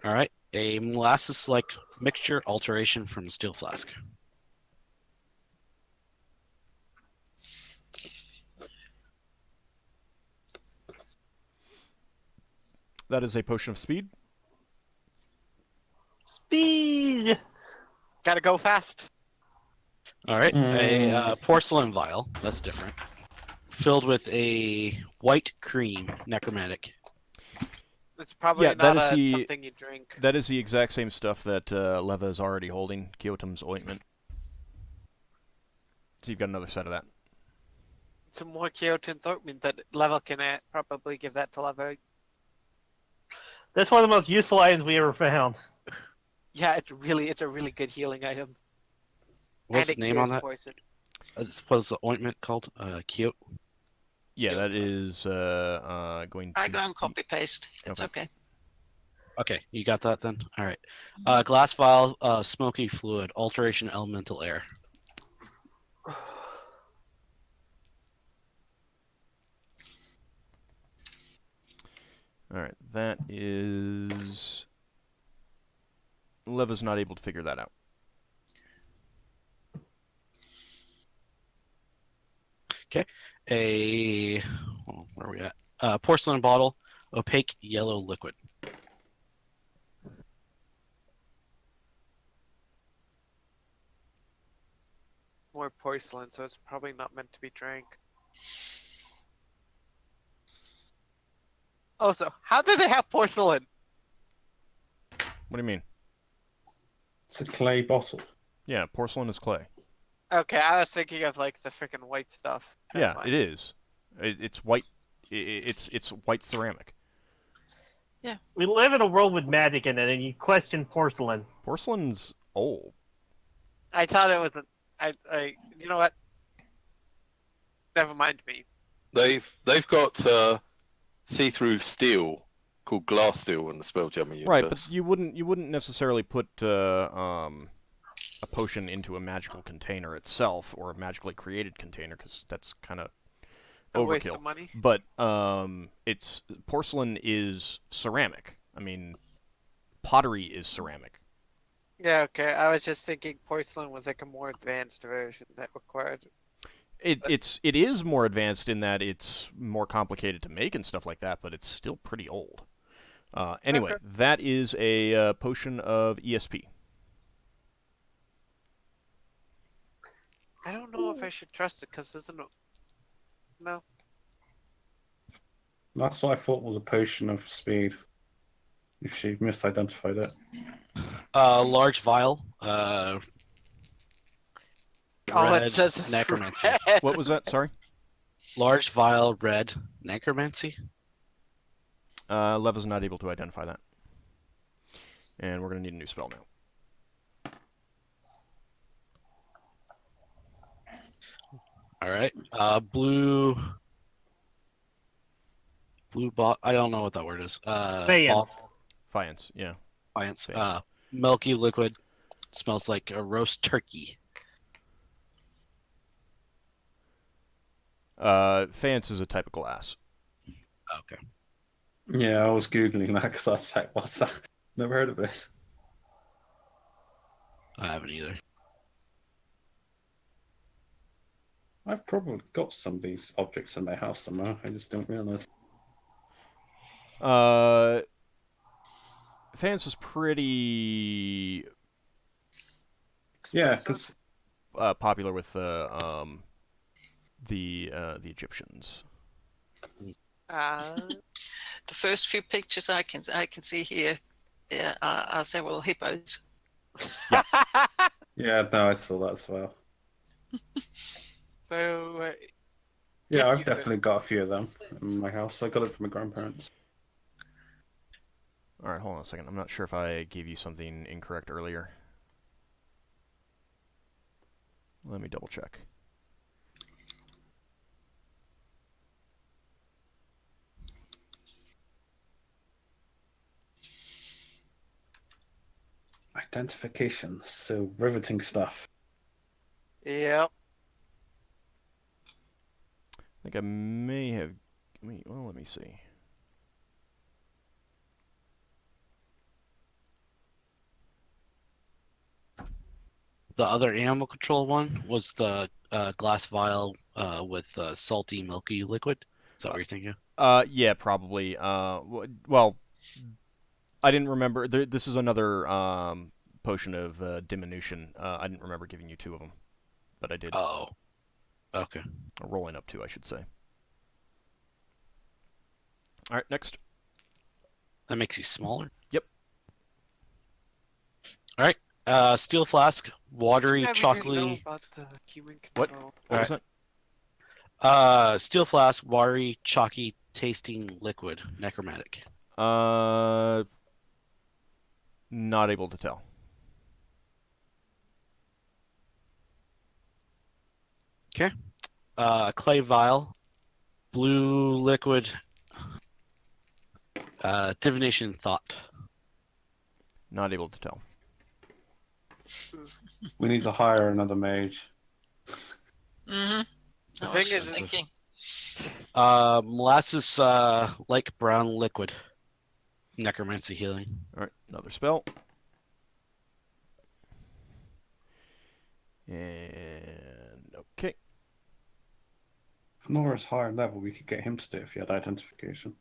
All right, a molasses-like mixture alteration from a steel flask. That is a potion of speed. Speed! Gotta go fast. All right, a porcelain vial. That's different. Filled with a white cream necromantic. It's probably Yeah, that not is the- something you drink. That is the exact same stuff that Leva is already holding, Kyotum's ointment. So you've got another set of that. Some more Kyoton's ointment that Level can probably give that to Level. That's one of the most useful items we ever found. Yeah, it's a really good healing item. What's And the it name on cures that? poison. What's the ointment called? Kyoto? Yeah, that is going to... I go and copy paste. It's Okay. okay. Okay, you got that then? All right. Glass vial, smoky fluid, alteration elemental air. Alright, that is... Leva's not able to figure that out. Where are we at? Porcelain bottle, opaque yellow liquid. More porcelain, so it's probably not meant to be drank. Also, how do they have porcelain? What do you mean? It's a clay bottle. Yeah, porcelain is clay. Okay, I was thinking of like the freaking white stuff. Never Yeah, mind. it is. It's white. It's white ceramic. We live in a world with magic in it, and you question porcelain. Porcelain's old. I thought it was you know what? Never mind me. They've got see-through steel called glass steel in the Spelljammer universe. Right, but you wouldn't necessarily put a potion into a magical container itself or a magically created container because that's kind of A waste overkill. of money. But it's porcelain is ceramic. I mean, pottery is ceramic. Yeah, okay. I was just thinking porcelain was like a more advanced version that required. It is more advanced in that it's more complicated to make and stuff like that, but it's still pretty old. Anyway, Okay. that is a potion of ESP. I don't know if I should trust it because there's no. That's what I thought was a potion of speed. If she misidentified it. Large vial, All red it says is necromancy. red. What was that? Sorry. Large vial, red necromancy. Leva's not able to identify that. And we're going to need a new spell now. All right. Blue bot. I don't know what that word is. Fans. Fiance, yeah. Faience. Faience. Milky liquid. Smells like a roast turkey. Faience is a type of glass. Okay. Yeah, I was Googling that because I was like, what's that? Never heard of it. I haven't either. I've probably got some of these objects in my house somewhere. I just don't realize. Faience was pretty Yeah, because popular with the Egyptians. The first few pictures I can see here are several hippos. Yeah, no, I saw that as well. So, Yeah, Giff, I've you- definitely got a few of them in my house. I got it from my grandparents. Alright, hold on a second. I'm not sure if I gave you something incorrect earlier. Let me double check. Identification, so riveting stuff. Yep. I think I may have... Well, let me see. The other animal control one was the glass vial with salty, milky liquid. Is that what you're thinking? Yeah, probably. Well, I didn't remember. This is another potion of diminution. I didn't remember giving you 2 of them, but I did. Oh, okay. Rolling up 2, I should say. All right, next. That makes you smaller. Yep. All right. Steel flask, watery, Never did know chocolatey. about the human What? control. What was that? Steel flask, watery, chalky tasting liquid, necromantic. Not able to tell. Clay vial, blue liquid, divination thought. Not able to tell. We need to hire another mage. Mm-hmm. The I thing was is- thinking. Molasses, like brown liquid, necromancy healing. All right, another spell. And okay. If Nora's higher level, we could get him to do it if he had identification.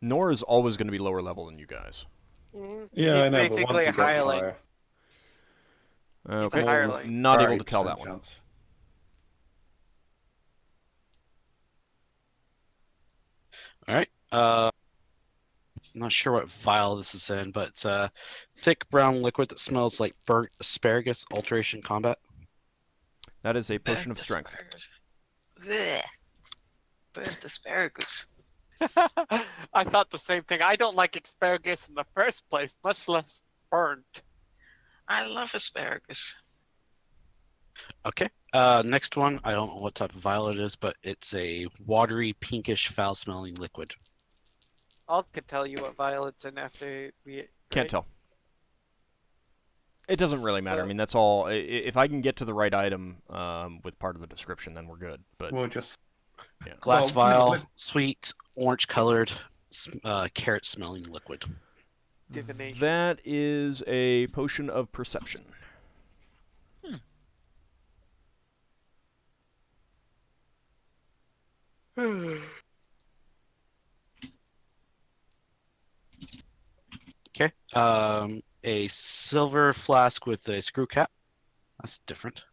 Nora's always going to be lower level than you guys. Yeah, He's I know, but basically once he a gets hireling. higher, Okay. hireling. Not able to tell that 30% one. chance. All right. I'm not sure what vial this is in, but it's a thick brown liquid that smells like burnt asparagus. Alteration combat. That is a potion Burnt of strength. asparagus. Blech. Burnt asparagus. I thought the same thing. I don't like asparagus in the first place, much less burnt. I love asparagus. Okay. Next one. I don't know what type of vial it is, but it's a watery, pinkish, foul-smelling liquid. Ald could tell you what violets in after we. Can't right? tell. It doesn't really matter. I So- mean, that's all. If I can get to the right item with part of the description, then we're good. But We'll just Glass Well, vial, with- sweet, orange-colored, carrot-smelling liquid. Divination. that is a potion of perception. Okay. A silver flask with a screw cap. That's different.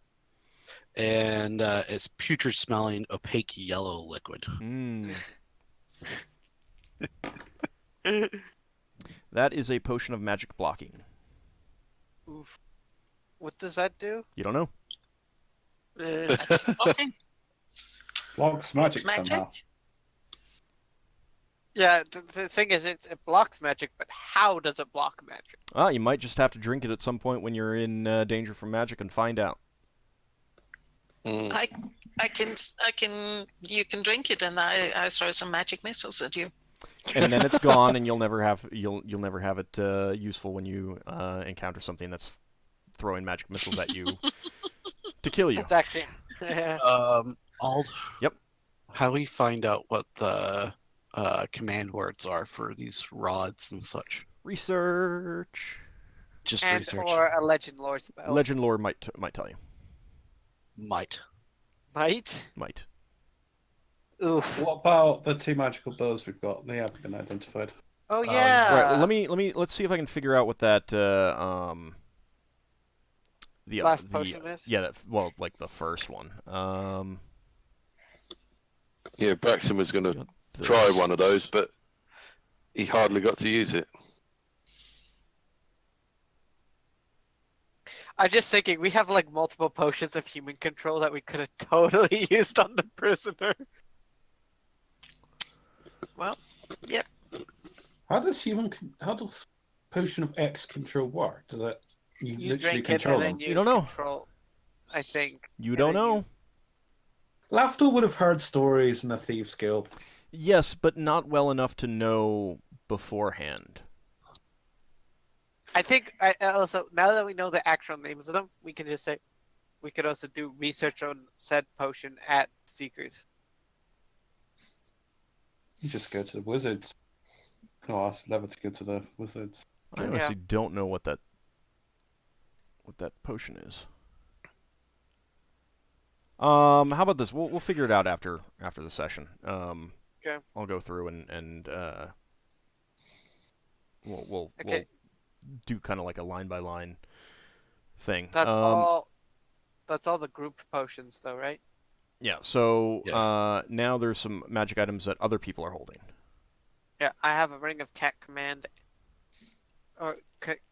And it's putrid-smelling, opaque yellow liquid. Mm. That is a potion of magic blocking. Oof. What does that do? You don't know? Okay. blocks magic Magic? somehow. Yeah, the thing is, it blocks magic, but how does it block magic? You might just have to drink it at some point when you're in danger from magic and find out. Mm. You can drink it, and I throw some magic missiles at you. And then it's gone, and you'll never have it useful when you encounter something that's throwing magic missiles at you to kill you. That's actually. Ald? Yep. How do we find out what the command words are for these rods and such? Research. Just and research. or a legend lore spell. Legend lore might tell you. Might. Might. Oof. What about the 2 magical bows we've got? They haven't been identified. Oh yeah. Right. Well, let's see if I can figure out what that the Last potion is? Yeah. Like the first one. Yeah, Braxon was going to got try this. one of those, but he hardly got to use it. I'm just thinking, we have like multiple potions of human control that we could have totally used on the prisoner. Well, yep. How does potion of X control work? Does that you You literally drink it control and them? then You don't know. control. I think. You and don't then know. Lafdul would have heard stories in a thieves' guild. Yes, but not well enough to know beforehand. I think I also, now that we know the actual names of them, we can just say we could also do research on said potion at Seekers. You just go to the wizards. No, ask Levitt to go to the wizards. I honestly don't know what that potion is. How about this? We'll figure it out after the session. Okay. I'll go through and we'll do kind of like a line by line thing. That's all. That's all the group potions, though, right? Yeah. So Yes. now there's some magic items that other people are holding. Yeah, I have a ring of cat command, or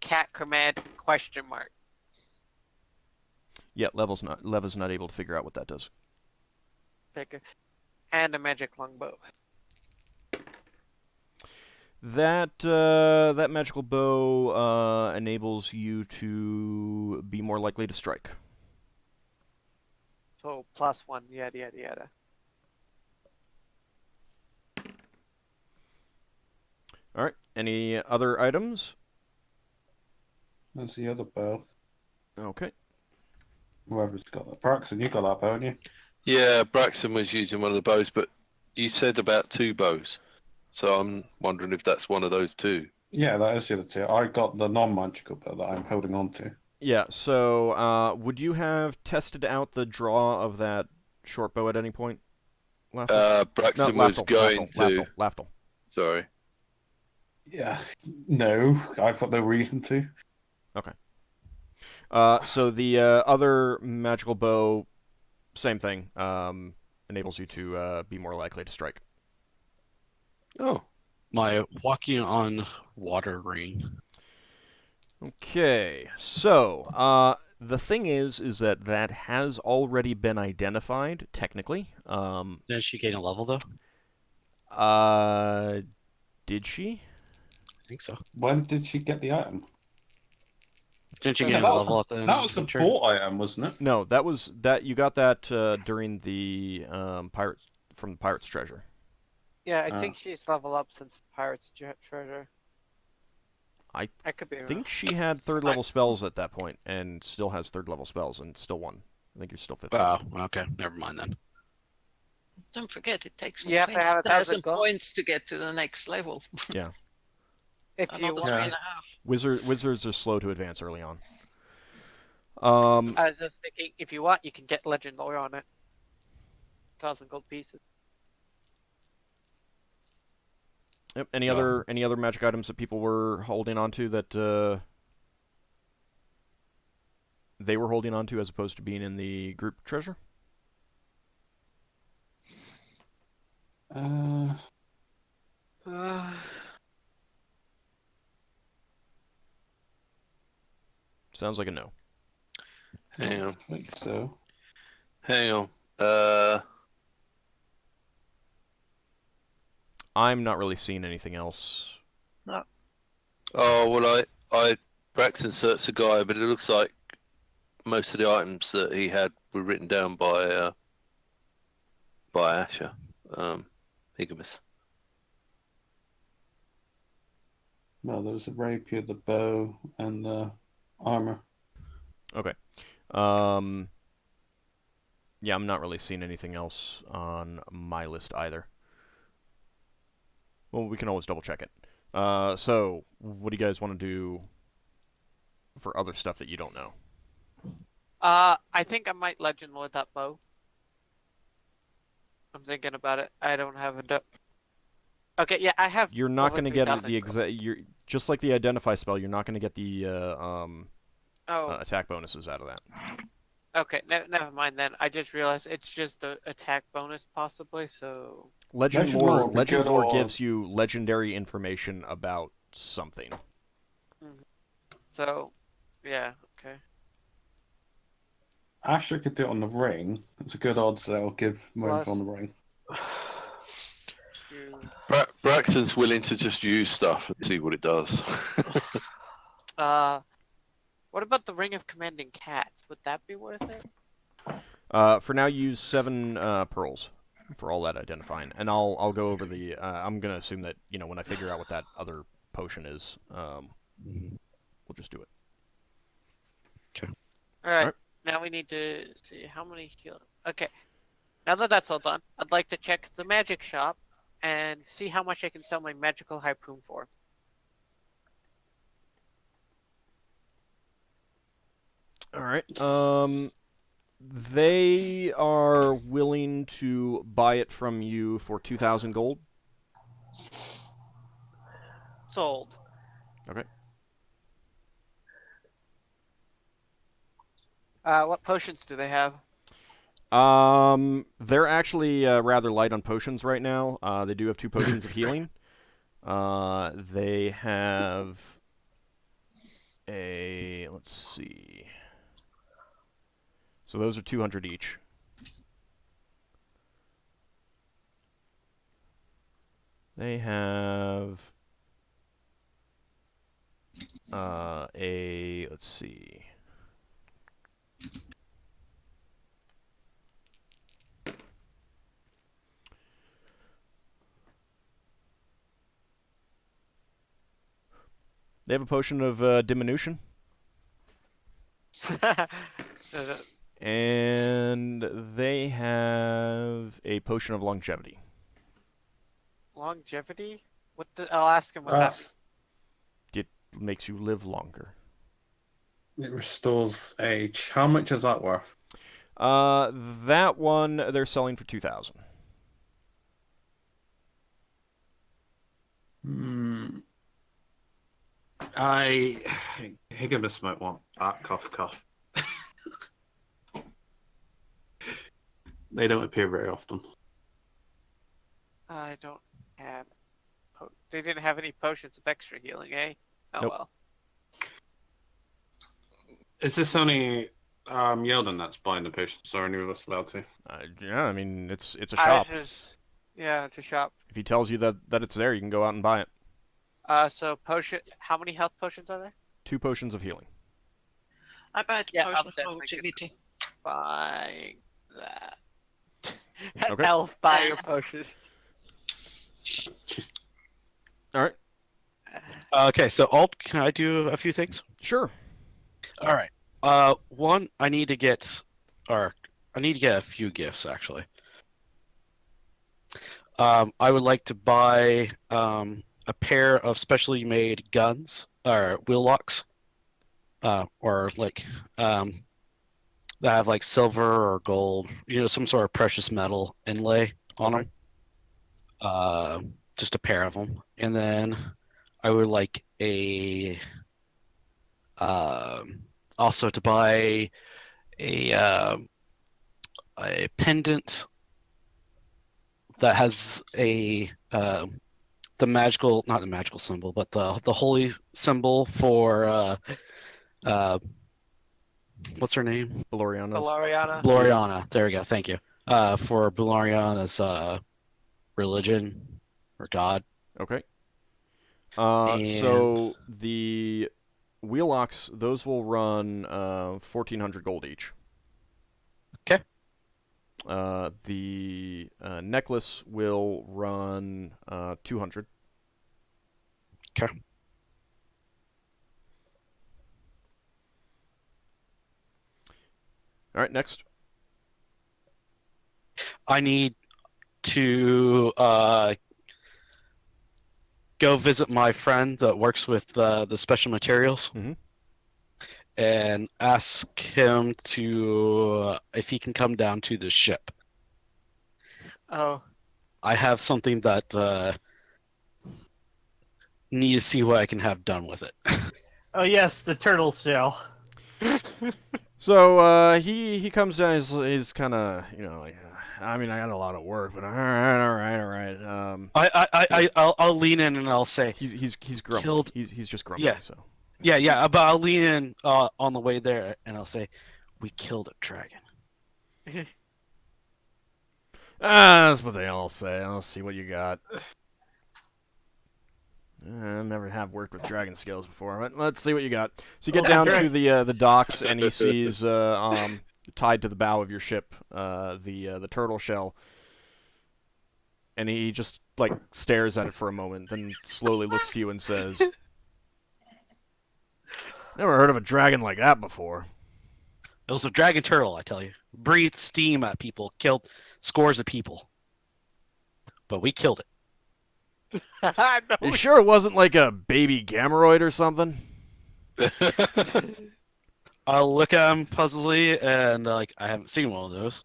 cat command question mark. Yeah, Leva's not able to figure out what that does. And a magic longbow. That magical bow enables you to be more likely to strike. So +1, yada yada yada. All right. Any other items? That's the other bow. Okay. Whoever's got that. Braxon, you got that bow, haven't you? Yeah, Braxon was using one of the bows, but you said about 2 bows. So I'm wondering if that's one of those 2. Yeah, that is the other two. I got the non-magical bow that I'm holding on to. Yeah, so would you have tested out the draw of that short bow at any point? Braxon was going to. Lafdul. Sorry. Yeah, no, I've got no reason to. So the other magical bow, same thing, enables you to be more likely to strike. Oh. My walking on water ring. Okay, so the thing is that has already been identified technically. Did she gain a level though? Did she? I think so. When did she get the item? Didn't she Yeah, gain that a was level at the end That of was the the turn? bought item, wasn't it? No, that was that you got that during the pirates from the pirates treasure. Yeah, I think she's leveled up since the Pirate's Treasure. I could be I wrong. think she had third level spells at that point, and still has third level spells, and still won. I think you're still fifth. Oh, okay. Never mind then. Don't forget, it takes me You have to have 1,000 20,000 gold. points to get to the next level. If you Another want. 3.5. Wizards are slow to advance early on. I was just thinking, if you want, you can get Legend Lore on it. 1,000 gold pieces. Yep. Any other magic items that people were holding on to that they were holding on to as opposed to being in the group treasure? Sounds like a no. Hang on. I think so. Hang on. I'm not really seeing anything else. Oh, well, I Braxton searched the guy, but it looks like most of the items that he had were written down by Asher, Higgimus. Well, there was the rapier, the bow, and the armor. Okay. Yeah, I'm not really seeing anything else on my list either. Well, we can always double check it. So, what do you guys want to do for other stuff that you don't know? I think I might Legend Lore that bow. I'm thinking about it. I don't have a. Okay, yeah, I have. You're not level going to get 3,000 the exact. You're just like the identify spell. You're not going to get the Oh, attack bonuses out of that. okay. Never mind then. I just realized it's just the attack bonus, possibly. So. Legend Legend lore. lore would be Legend good lore or- gives you legendary information about something. So, yeah. Okay. Asher could do it on the ring. It's a good odds that it'll give more info on the ring. Braxton's willing to just use stuff and see what it does. What about the Ring of Commanding Cats? Would that be worth it? For now, use 7 pearls for all that identifying, and I'll go over the. I'm gonna assume that when I figure out what that other potion is, we'll just do it. All right. Now we need to see how many heal. Okay. Now that that's all done, I'd like to check the magic shop and see how much I can sell my magical harpoon for. All right. They are willing to buy it from you for 2,000 gold. Sold. Okay. What potions do they have? They're actually rather light on potions right now. They do have 2 potions of healing. They have a... Let's see. So those are 200 each. They have let's see. They have a potion of diminution. And they have a potion of longevity. Longevity? I'll ask him what that means. It makes you live longer. It restores age. How much is that worth? That one they're selling for 2,000. Higgimus might want that. Cough, cough. They don't appear very often. I don't have... They didn't have any potions of extra healing, eh? Oh, nope. Well. Is this only Yeldan that's buying the potions, or any of us allowed to? Yeah, I mean, it's a shop. Yeah, it's a shop. If he tells you that it's there, you can go out and buy it. So potion... How many health potions are there? 2 potions of healing. I buy the Yeah, potion I'm of definitely longevity. Buying that. Okay. Elf, buy your potion. All right. Okay, so Alt, can I do a few things? Sure. All right. One, I need to get a few gifts actually. I would like to buy a pair of specially made guns or wheel locks, or like that have like silver or gold, some sort of precious metal inlay on them. Just a pair of them, and then I would like also to buy a pendant that has the magical, not the magical symbol, but the holy symbol for what's her name? Bloriana. There we go. Thank you. For Bloriana's religion or god. Okay. So the wheel locks, those will run 1,400 gold each. Okay. The necklace will run 200. Okay. All right, next. I need to go visit my friend that works with the special materials, and ask him if he can come down to the ship. Oh. I have something that need to see what I can have done with it. Oh yes, the turtle shell. So he comes down. He's kind of like, I mean, I got a lot of work, but all right. I'll lean in and I'll say he's grumbling. He's just grumbling. Yeah. So yeah, but I'll lean in on the way there and I'll say, We killed a dragon. That's what they all say. I'll see what you got. I never have worked with dragon scales before, but let's see what you got. So you get down to the docks, and he sees tied to the bow of your ship the turtle shell, and he just like stares at it for a moment, then slowly looks to you and says, "Never heard of a dragon like that before." It was a dragon turtle, I tell you. Breathed steam at people, killed scores of people. But we killed it. No, You sure it wasn't like a baby gameroid or something? I'll look at him puzzledly, and like, I haven't seen one of those.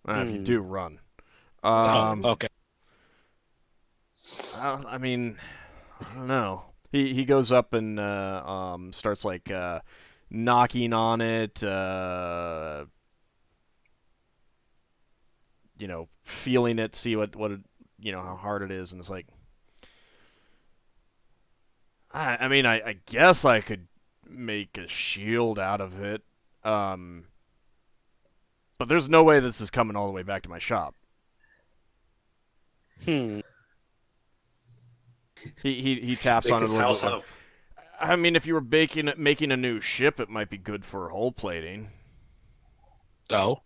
If you do, run. Okay. I mean, I don't know. He goes up and starts like knocking on it, feeling it, see what it, how hard it is, and it's like, I mean, I guess I could make a shield out of it, but there's no way this is coming all the way back to my shop. He taps on it a little bit. I mean, if you were making a new ship, it might be good for hull plating. Oh.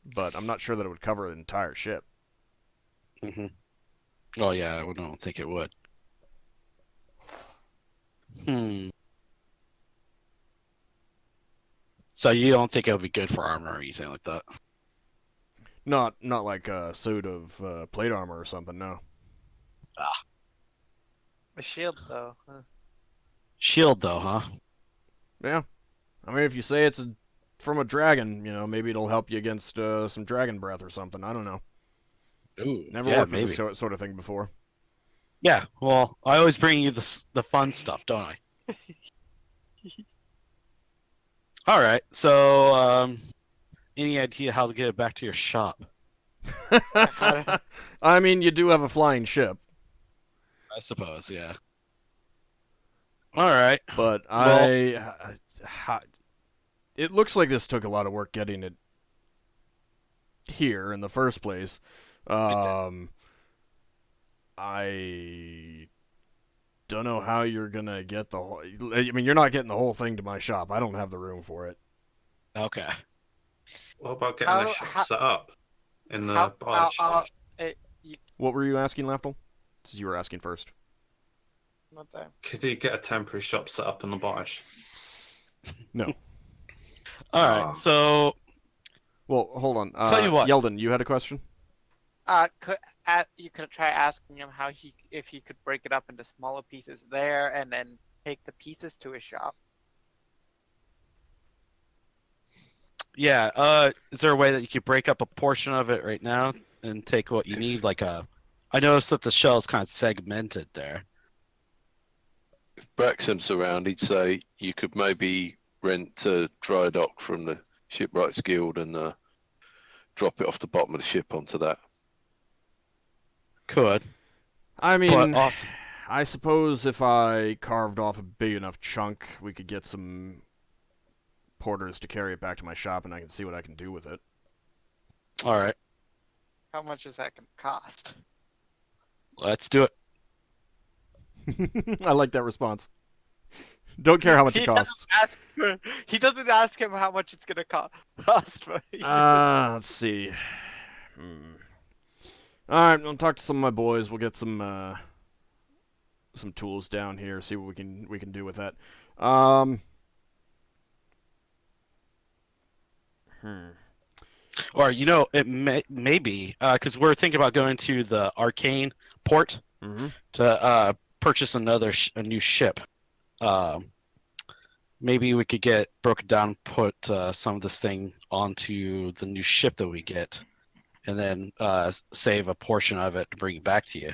But I'm not sure that it would cover the entire ship. Mm-hmm. Oh yeah, I don't think it would. So you don't think it would be good for armor or anything like that? Not like a suit of plate armor or something, no. a shield though. Shield though, huh? Yeah. I mean, if you say it's from a dragon, maybe it'll help you against some dragon breath or something. I don't know. Ooh, Never yeah, worked maybe. with this sort of thing before. Yeah, well, I always bring you the fun stuff, don't I? All right, so any idea how to get it back to your shop? I mean, you do have a flying ship. I suppose, yeah. All right. But it looks like this took a lot of work getting it here in the first place. I don't know how you're gonna get the whole. I mean, you're not getting the whole thing to my shop. I don't have the room for it. Okay. What about getting this shop set up in the barge? What were you asking, Lafdul? Since you were asking first. Not there. Could you get a temporary shop set up in the barge? No. All right. So, well, hold on. Tell you what. Yeldan, you had a question? You could try asking him if he could break it up into smaller pieces there, and then take the pieces to his shop. yeah. Is there a way that you could break up a portion of it right now and take what you need? I noticed that the shell is kind of segmented there. If Braxon's around, he'd say you could maybe rent a dry dock from the Shipwrights Guild and drop it off the bottom of the ship onto that. Could. I mean, But also, I suppose if I carved off a big enough chunk, we could get some porters to carry it back to my shop, and I can see what I can do with it. all right. How much is that going to cost? Let's do it. I like that response. Don't care how much it costs. He doesn't ask him how much it's going to cost. But Let's see. All right, I'll talk to some of my boys. We'll get some tools down here. See what we can do with that. Or it may be because we're thinking about going to the Arcane port to purchase a new ship. Maybe we could get broken down, put some of this thing onto the new ship that we get, and then save a portion of it to bring it back to you.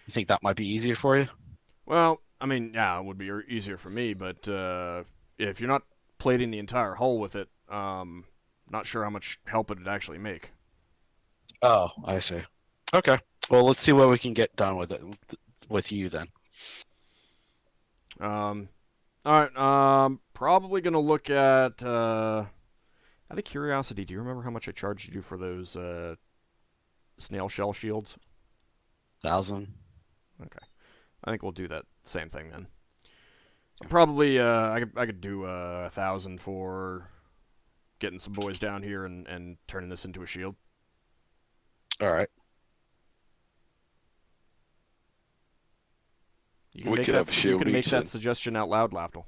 You think that might be easier for you? Well, I mean, yeah, it would be easier for me, but if you're not plating the entire hull with it, not sure how much help it would actually make. Oh, I see. Okay. Well, let's see what we can get done with it with you then. Alright, probably gonna look at, out of curiosity, do you remember how much I charged you for those, snail shell shields? 1,000. Okay. I think we'll do that same thing then. Probably, I could do, 1,000 for getting some boys down here and turning this into a shield. All right. You can We make could that, have a shield you can make each that then. suggestion out loud, Lafdul.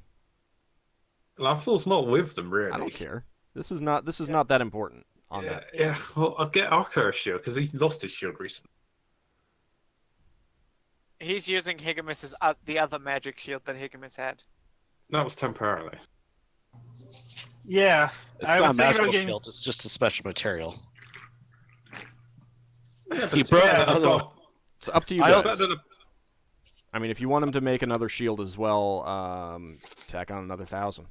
Lafdul's not with them, really. I don't care. This is not that important on Yeah, that. yeah. Well, I'll get Ockar a shield because he lost his shield recently. He's using Higgimus's the other magic shield that Higgimus had. That was temporarily. Yeah, It's I not a was thinking magical about getting. shield. It's just a special material. Yeah, He it's broke better the than other a- one. It's up to you I guys. don't- better than a- I mean, if you want him to make another shield as well, tack on another 1,000.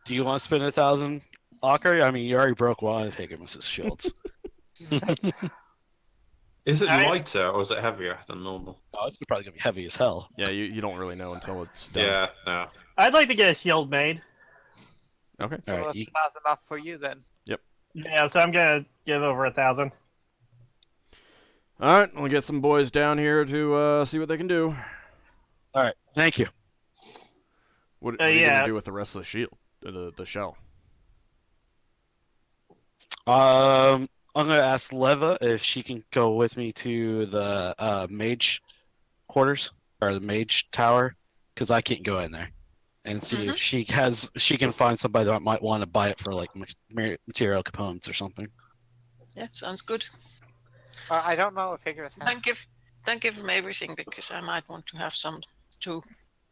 Do you want to spend 1,000, Ockar? I mean, you already broke one of Higgimus's shields. Is it I- lighter or is it heavier than normal? Oh, it's probably gonna be heavy as hell. Yeah, you don't really know until it's done. Yeah, no. I'd like to get a shield made. Okay. So Alright, that's you- 1,000 off for you then. Yeah, so I'm gonna give over 1,000. All right, we'll get some boys down here to see what they can do. All right, thank you. What are you yeah. gonna do with the rest of the shield, the shell? I'm gonna ask Leva if she can go with me to the mage quarters or the mage tower, because I can't go in there, and see if she can find somebody that might want to buy it for like material components or something. Yeah, sounds good. I don't know if Higgimus has. Don't give him everything because I might want to have some too.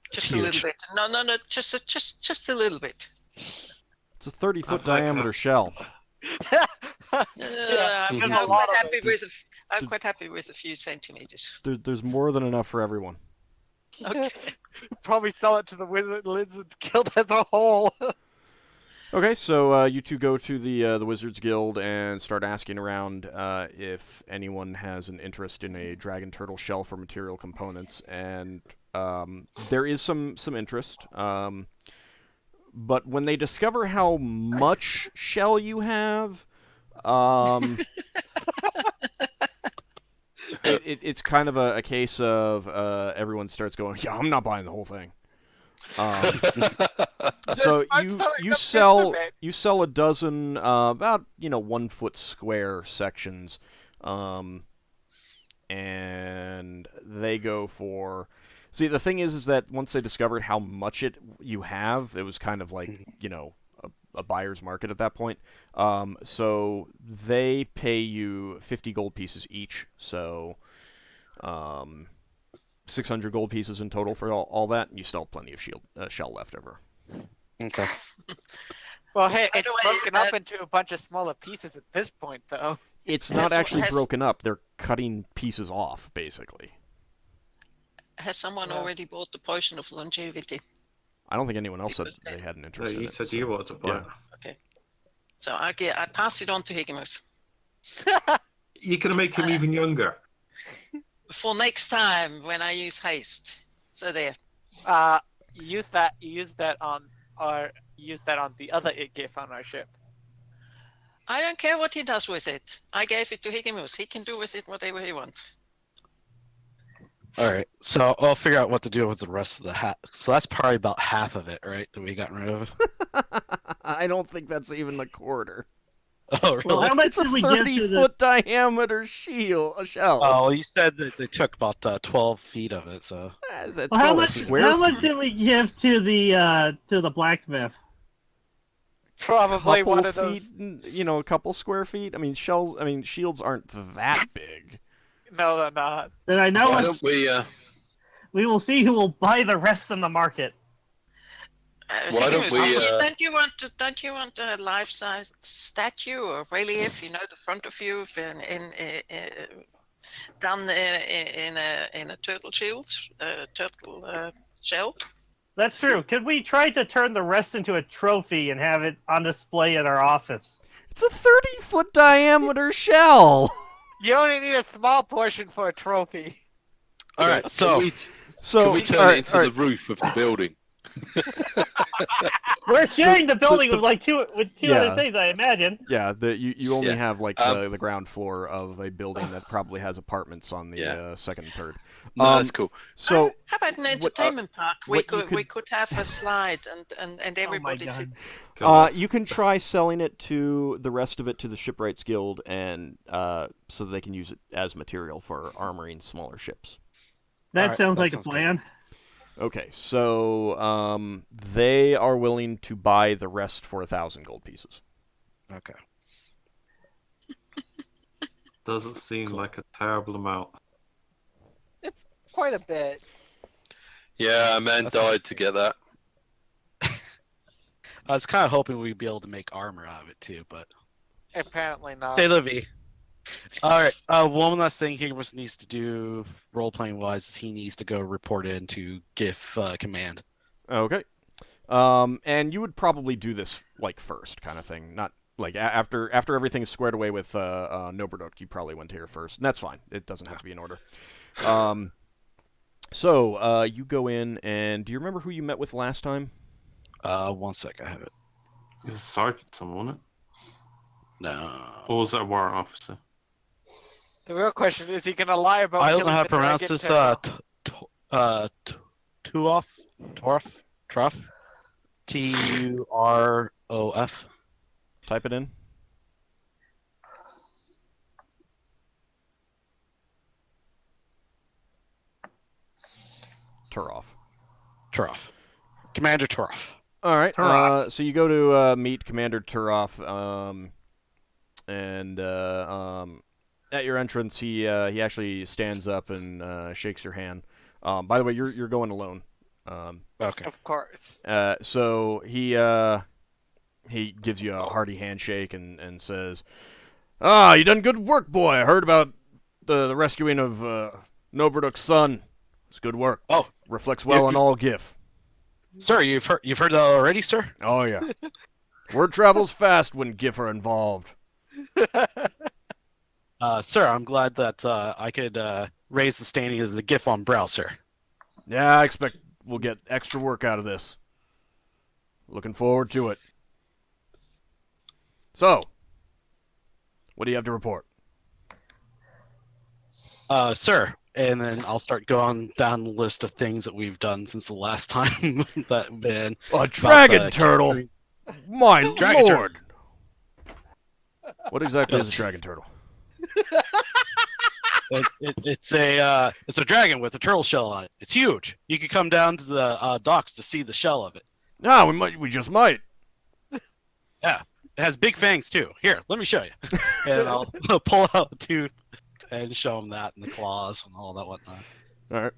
It's Just a little huge. bit. No, just a little bit. It's a 30-foot I've like diameter a- shell. I'm there's a quite lot of happy it. with. I'm quite happy with a few centimeters. There's more than enough for everyone. Okay. Probably sell it to the Lizard Guild as a whole. Okay, so you two go to the Wizards Guild and start asking around if anyone has an interest in a dragon turtle shell for material components, and there is some interest. But when they discover how much shell you have, it's kind of a case of everyone starts going, yeah, I'm not buying the whole thing. So Start you selling you the sell bits of it. you sell a dozen about 1 foot square sections, and they go for. See, the thing is that once they discovered how much you have, it was kind of like a buyer's market at that point. So they pay you 50 gold pieces each. So 600 gold pieces in total for all that, and you still have plenty of shell left over. Okay. Well, hey, By it's the way, broken up into a bunch of smaller pieces at this point, though. It's not Has- actually has- broken up. They're cutting pieces off, basically. Has someone Yeah. already bought the potion of longevity? I don't think anyone else said Because they had an No, interest in you it. said so- you wanted to buy yeah. it. So I pass it on to Higgimus You're going to make him even younger. for next time when I use haste. So there. Use that on the other Giff on our ship. I don't care what he does with it. I gave it to Higgimus. He can do with it whatever he wants. All right. So I'll figure out what to do with the rest of the hat. So that's probably about half of it, right? That we got rid of. I don't think that's even a quarter. Oh, really? Well, how much It's a did we give to the? 30-foot diameter shell. Oh, you said that they took about 12 feet of it. So That's Well, how 12 much? square How much feet. did we give to the blacksmith? Probably Couple one of those. feet, a couple square feet. I mean, shields aren't that big. No, they're not. Then I know Why don't we? we will see who will buy the rest in the market. Why don't Higgimus, we, don't you want a life-size statue or relief? The front of you done in a turtle shield, turtle shell. That's true. Could we try to turn the rest into a trophy and have it on display at our office? It's a 30-foot diameter shell. You only need a small portion for a trophy. all right. So So Can we turn alright, it into alright. the roof of the building? We're sharing the building the- with like two Yeah. other things, I imagine. Yeah, you only Yeah. have like the ground floor of a building that probably has apartments on the Yeah. second and third. No, that's cool. So How about an entertainment park? what you We could have a slide and everybody God. sits. you can try selling it to the rest of it to the Shipwrights Guild, and so that they can use it as material for armoring smaller ships. That Alright, sounds that like sounds a good. plan. Okay, so they are willing to buy the rest for 1,000 gold pieces. Okay. Doesn't seem like a terrible amount. It's quite a bit. Yeah, a man That's died to get that. I was kind of hoping we'd be able to make armor out of it too, but Apparently not. say Livy. All right. One last thing Higgimus needs to do, role playing wise, is he needs to go report in to Giff command. Okay. And you would probably do this like first, kind of thing, not like after everything's squared away with Noberduk. You probably went here first, and that's fine. It doesn't have to be in order. So you go in, and do you remember who you met with last time? 1 sec, I have it. It was a sergeant, someone, wasn't it? No. Or was it a warrant officer? The real question is he gonna lie about I don't know killing how the to pronounce dragon this. turtle? Dwarf. Turof. Type it in. Turoff. Turof. Commander Turof. All right. Turok. So you go to meet Commander Turoff, and at your entrance, he actually stands up and shakes your hand. By the way, you're going alone. Okay. Of course. So he gives you a hearty handshake and says, you done good work, boy. I heard about the rescuing of Noberduk's son. It's good work. Oh. Reflects well on all Giff. Sir, you've heard that already, sir? Oh, yeah. Word travels fast when Giff are involved. Sir, I'm glad that I could raise the standing of the Giff on Brow, sir. Yeah, I expect we'll get extra work out of this. Looking forward to it. So, what do you have to report? Sir, and then I'll start going down the list of things that we've done since the last time that been. A dragon about, turtle! My Dragon lord! What exactly is a dragon turtle? It's a dragon with a turtle shell on it. It's huge. You could come down to the docks to see the shell of it. No, we just might. Yeah, it has big fangs too. Here, let me show you. And I'll pull out a tooth and show him that and the claws and all that whatnot. All right.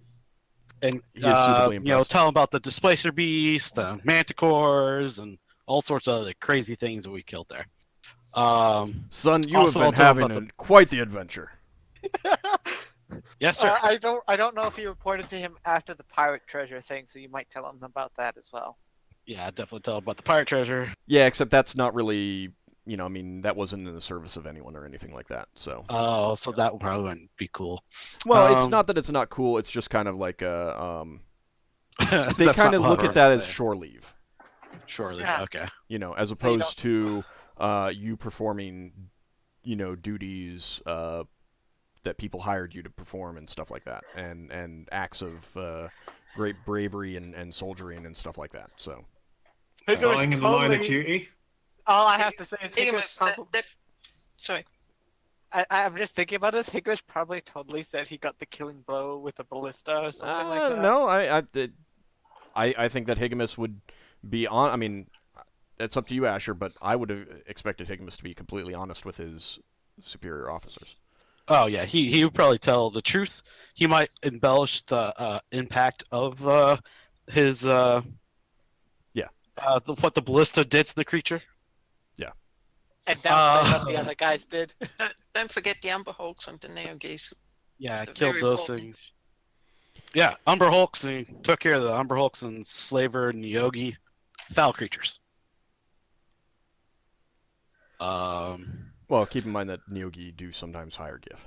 And He is suitably you know, impressed. tell him about the displacer beasts, the manticores, and all sorts of other crazy things that we killed there. Son, you have also, I'll been tell him having about quite the adventure. Yes, sir. I don't know if you reported to him after the pirate treasure thing, so you might tell him about that as well. Yeah, I'd definitely tell him about the pirate treasure. Yeah, except that's not really, I mean, that wasn't in the service of anyone or anything like that. So. Oh, so that probably wouldn't be cool. Well, it's not that it's not cool. It's just kind of like they kind of look at that as shore leave. Surely, Yeah. okay. As So you opposed to you performing, duties that people hired you to perform and stuff like that, and acts of great bravery and soldiering and stuff like that. So. Higgimus Dying in the line of totally- duty. All I have to say is Higgimus, Higgimus sorry. I'm just thinking about this. Higgimus probably totally said he got the killing blow with a ballista or something like that. No, I think that Higgimus would be on. I mean, it's up to you, Asher, but I would have expected Higgimus to be completely honest with his superior officers. Oh yeah, he would probably tell the truth. He might embellish the impact of his what the ballista did to the creature. And downplay what the other guys did. Don't forget the Amber Hulks and the Neo Geese. Yeah, They're killed very those important. things. Yeah, Umber Hulks, and he took care of the Umber Hulks and Slaver and Yogi, foul creatures. Well, keep in mind that Neogi do sometimes hire Giff.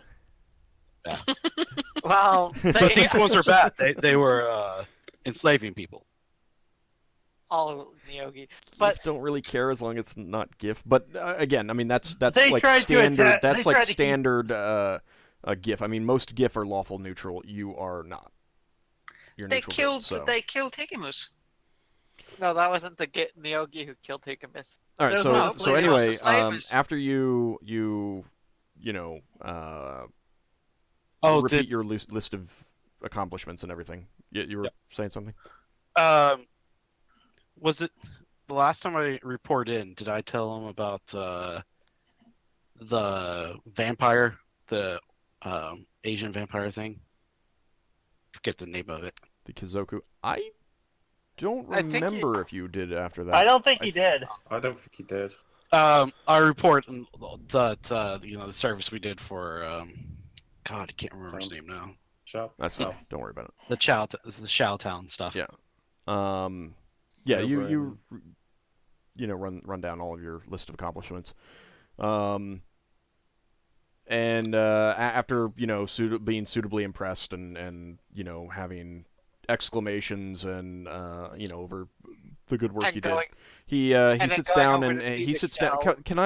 Well, But these ones are bad. They were enslaving people. all Neogi. But But don't really care as long as it's not Giff. But again, I mean that's They like tried to standard. attack- That's they like tried to keep- standard Giff. I mean most Giff are lawful neutral. You are not. You're They neutral good, killed. so. They killed Higgimus. no, that wasn't the Neogi who killed Higgimus. All right. No, So no, so it was the anyway, slavers. after you know Oh, repeat your list of accomplishments and everything. You were Yep. saying something? Was it the last time I reported in? Did I tell him about the vampire, the Asian vampire thing? Forget the name of it. The Kizoku. I don't I think remember if you did after that. I don't think he did. I don't think he did. I report that the service we did for God, I can't remember his name now. Sharp. That's fine. Don't worry about it. The Chowtown stuff. Yeah. Yeah, you run down all of your list of accomplishments. And after being suitably impressed and having exclamations and over the good work And you going, did, he then sits going down over and to he see the sits down. shell. Can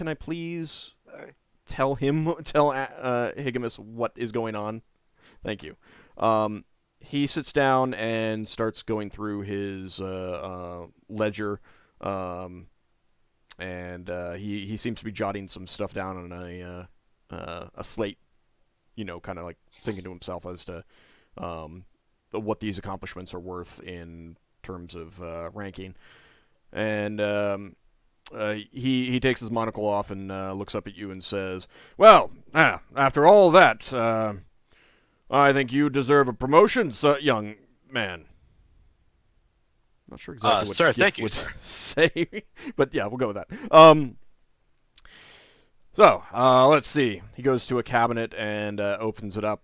I please Sorry. tell Higgimus what is going on? Thank you. He sits down and starts going through his ledger, and he seems to be jotting some stuff down on a slate, kind of like thinking to himself as to what these accomplishments are worth in terms of ranking, and he takes his monocle off and looks up at you and says, "Well, after all that, I think you deserve a promotion, young man." Not sure exactly what sir, Giff thank you, would sir. say, but yeah, we'll go with that. So let's see. He goes to a cabinet and opens it up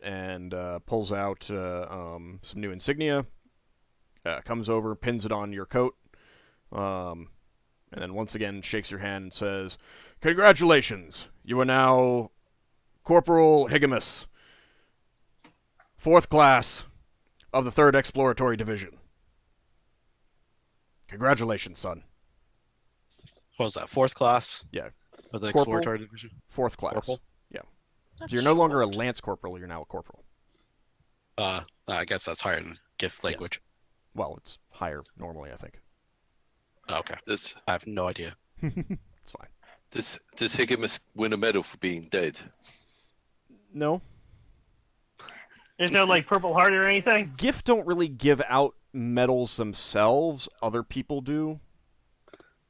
and pulls out some new insignia. Comes over, pins it on your coat, and then once again shakes your hand and says, "Congratulations! You are now Corporal Higgimus, 4th class of the 3rd Exploratory Division. Congratulations, son." What was that? 4th class? Yeah. Of the Corporal? exploratory division. 4th class. Corporal? Yeah. That's So you're no longer a short. lance corporal, you're now a corporal. I guess that's higher than gift language. Well, it's higher normally, I think. Okay. Does I have no idea. It's fine. does Higgimus win a medal for being dead? No. There's no like Purple Heart or anything. Giff don't really give out medals themselves. Other people do.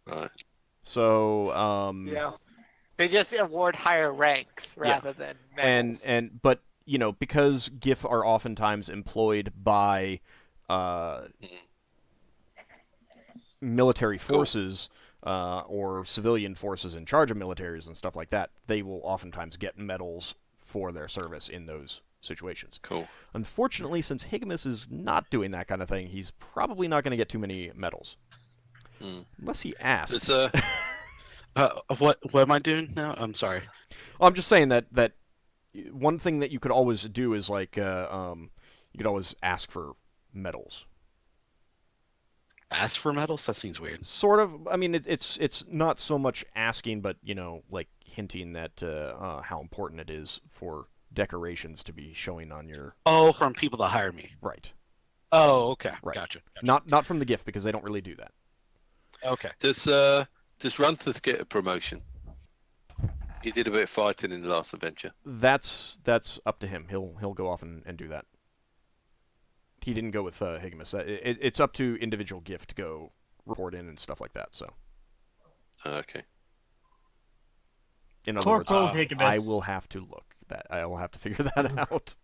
Right. So, Yeah. They just award higher ranks rather than medals. but because Giff are oftentimes employed by military forces or civilian forces in charge of militaries and stuff like that, they will oftentimes get medals for their service in those situations. Cool. Unfortunately, since Higgimus is not doing that kind of thing, he's probably not going to get too many medals. Unless he asks. Does What am I doing now? I'm sorry. Well, I'm just saying that one thing that you could always do is like you could always ask for medals. Ask for medals? That seems weird. Sort of. I mean, it's not so much asking, but like hinting that how important it is for decorations to be showing on your Oh, from people that hire me. right. Oh, okay. Right. Gotcha. Not from the gift because they don't really do that. Okay. does Runthith get a promotion? He did a bit of fighting in the last adventure. That's up to him. He'll go off and do that. He didn't go with Higgimus. It's up to individual gift to go report in and stuff like that. So Okay. in other Corporal words, Higgimus. I will have to look that. I will have to figure that out.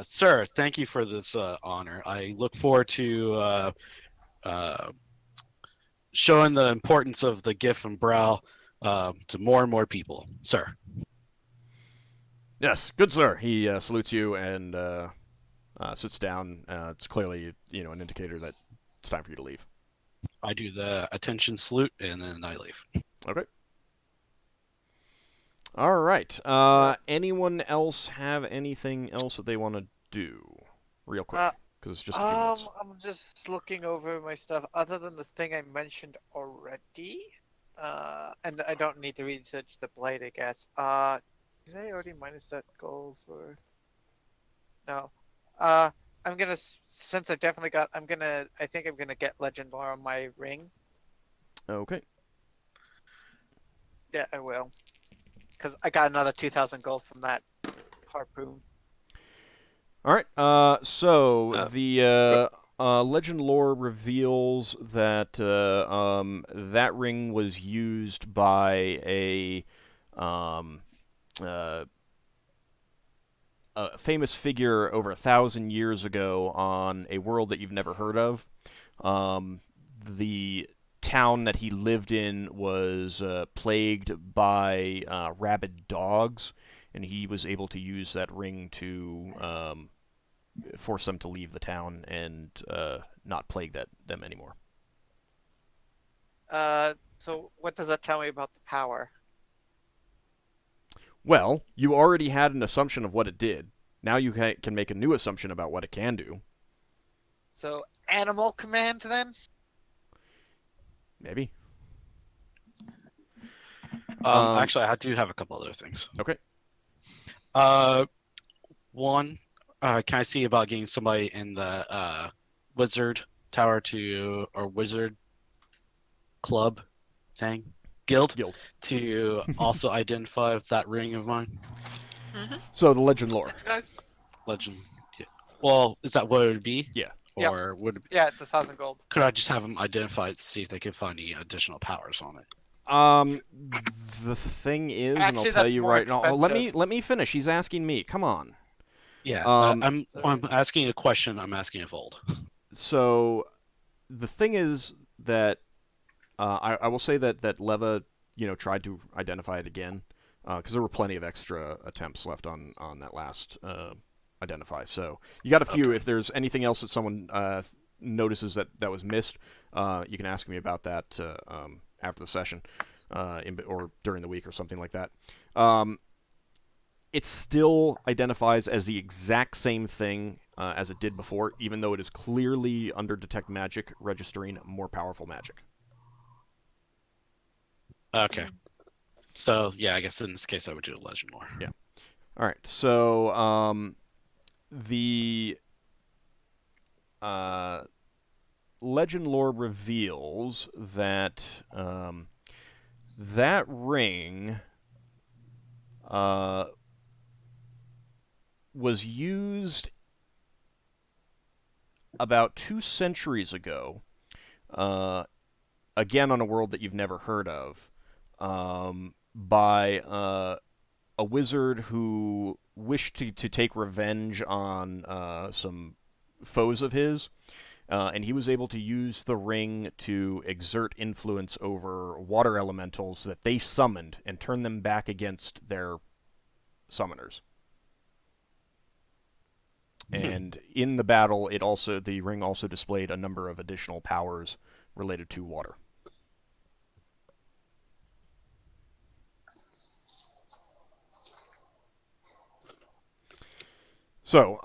Sir, thank you for this honor. I look forward to showing the importance of the Giff and Brow to more and more people, sir. Yes, good sir. He salutes you and sits down. It's clearly an indicator that it's time for you to leave. I do the attention salute and then I leave. Okay. All right. Anyone else have anything else that they want to do? Real quick, because it's just a few minutes. I'm just looking over my stuff. Other than this thing I mentioned already, and I don't need to research the blade, I guess. Did I already minus that goal for? No. I'm gonna since I definitely got. I think I'm gonna get legend lore on my ring. Okay. Yeah, I will. Because I got another 2,000 gold from that harpoon. All right. So Uh, the legend lore reveals that that ring was used by um, uh, a famous figure over 1,000 years ago on a world that you've never heard of. The town that he lived in was plagued by rabid dogs, and he was able to use that ring to force them to leave the town and not plague them anymore. So what does that tell me about the power? Well, you already had an assumption of what it did. Now you can make a new assumption about what it can do. So animal command then? Maybe. Actually, I do have a couple other things. Okay. One, can I see about getting somebody in the wizard tower or wizard club thing, guild to also identify that ring of mine? So the legend lore. Let's go. Legend. Yeah. Well, is that what it would be? Yeah. Or would it be, Yeah, it's 1,000 gold. could I just have them identify it to see if they can find any additional powers on it? The thing is, and Actually, I'll tell that's you more right now. Let expensive. me finish. He's asking me. Come on. Yeah, Um, I'm asking a question. I'm asking of old. So the thing is that I will say that Leva, tried to identify it again because there were plenty of extra attempts left on that last identify. So you got a few. Okay. If there's anything else that someone notices that was missed, you can ask me about that after the session or during the week or something like that. It still identifies as the exact same thing as it did before, even though it is clearly under Detect Magic, registering more powerful magic. Okay. So yeah, I guess in this case I would do a legend lore. Yeah. All right. So the legend lore reveals that that ring was used about 2 centuries ago, again on a world that you've never heard of, by a wizard who wished to take revenge on some foes of his, and he was able to use the ring to exert influence over water elementals that they summoned and turn them back against their summoners. And in the battle, the ring also displayed a number of additional powers related to water. So,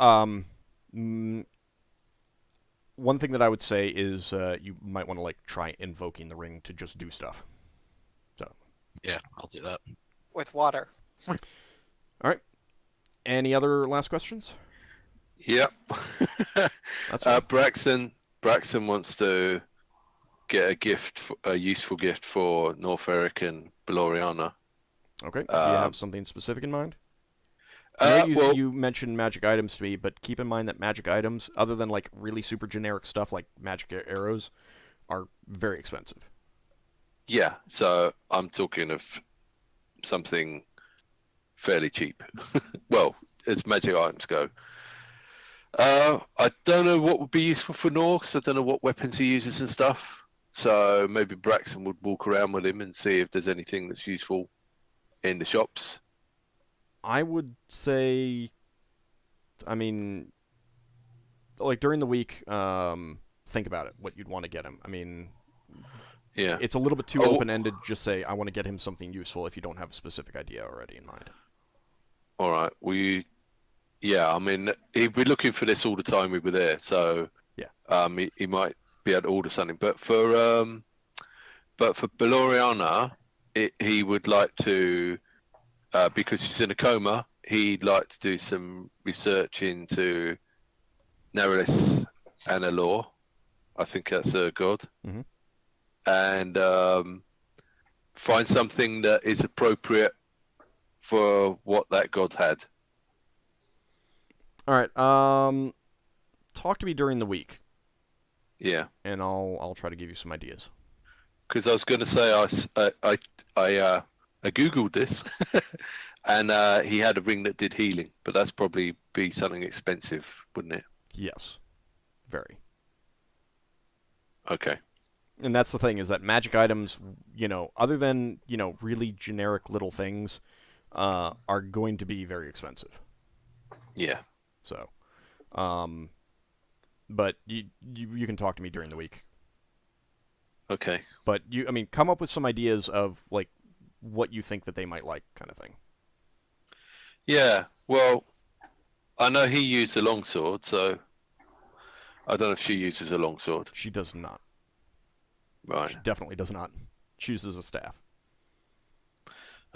one thing that I would say is you might want to try invoking the ring to just do stuff. So, Yeah, I'll do that. With water. all right. Any other last questions? Yep. That's fine. Braxon wants to get a useful gift for North Eric and Beloriana. Okay. Do you have something specific in mind? I know you mentioned magic items to me, but keep in mind that magic items, other than really super generic stuff like magic arrows, are very expensive. Yeah, so I'm talking of something fairly cheap. Well, as magic items go. I don't know what would be useful for Nor, because I don't know what weapons he uses and stuff. So maybe Braxon would walk around with him and see if there's anything that's useful in the shops. I would say, during the week, think about it, what you'd want to get him. Yeah. It's a little bit too Oh. open-ended to just say, I want to get him something useful if you don't have a specific idea already in mind. All right. Yeah, I mean, he'd be looking for this all the time we were there, so Yeah. He might be able to order something. But for Beloriana, he would like to, because she's in a coma, he'd like to do some research into Nerelis Analor. I think that's a god. Mhm. And find something that is appropriate for what that god had. All right. Talk to me during the week, Yeah, and I'll try to give you some ideas. because I was going to say I googled this, and he had a ring that did healing, but that's probably be something expensive, wouldn't it? Yes. Very. Okay. And that's the thing, is that magic items, other than, really generic little things, are going to be very expensive. Yeah. So, but you can talk to me during the week. Okay. But come up with some ideas of, like, what you think that they might like, kind of thing. Yeah. Well, I know he used a longsword, so I don't know if she uses a longsword. She does not. Right. She definitely does not. She uses a staff.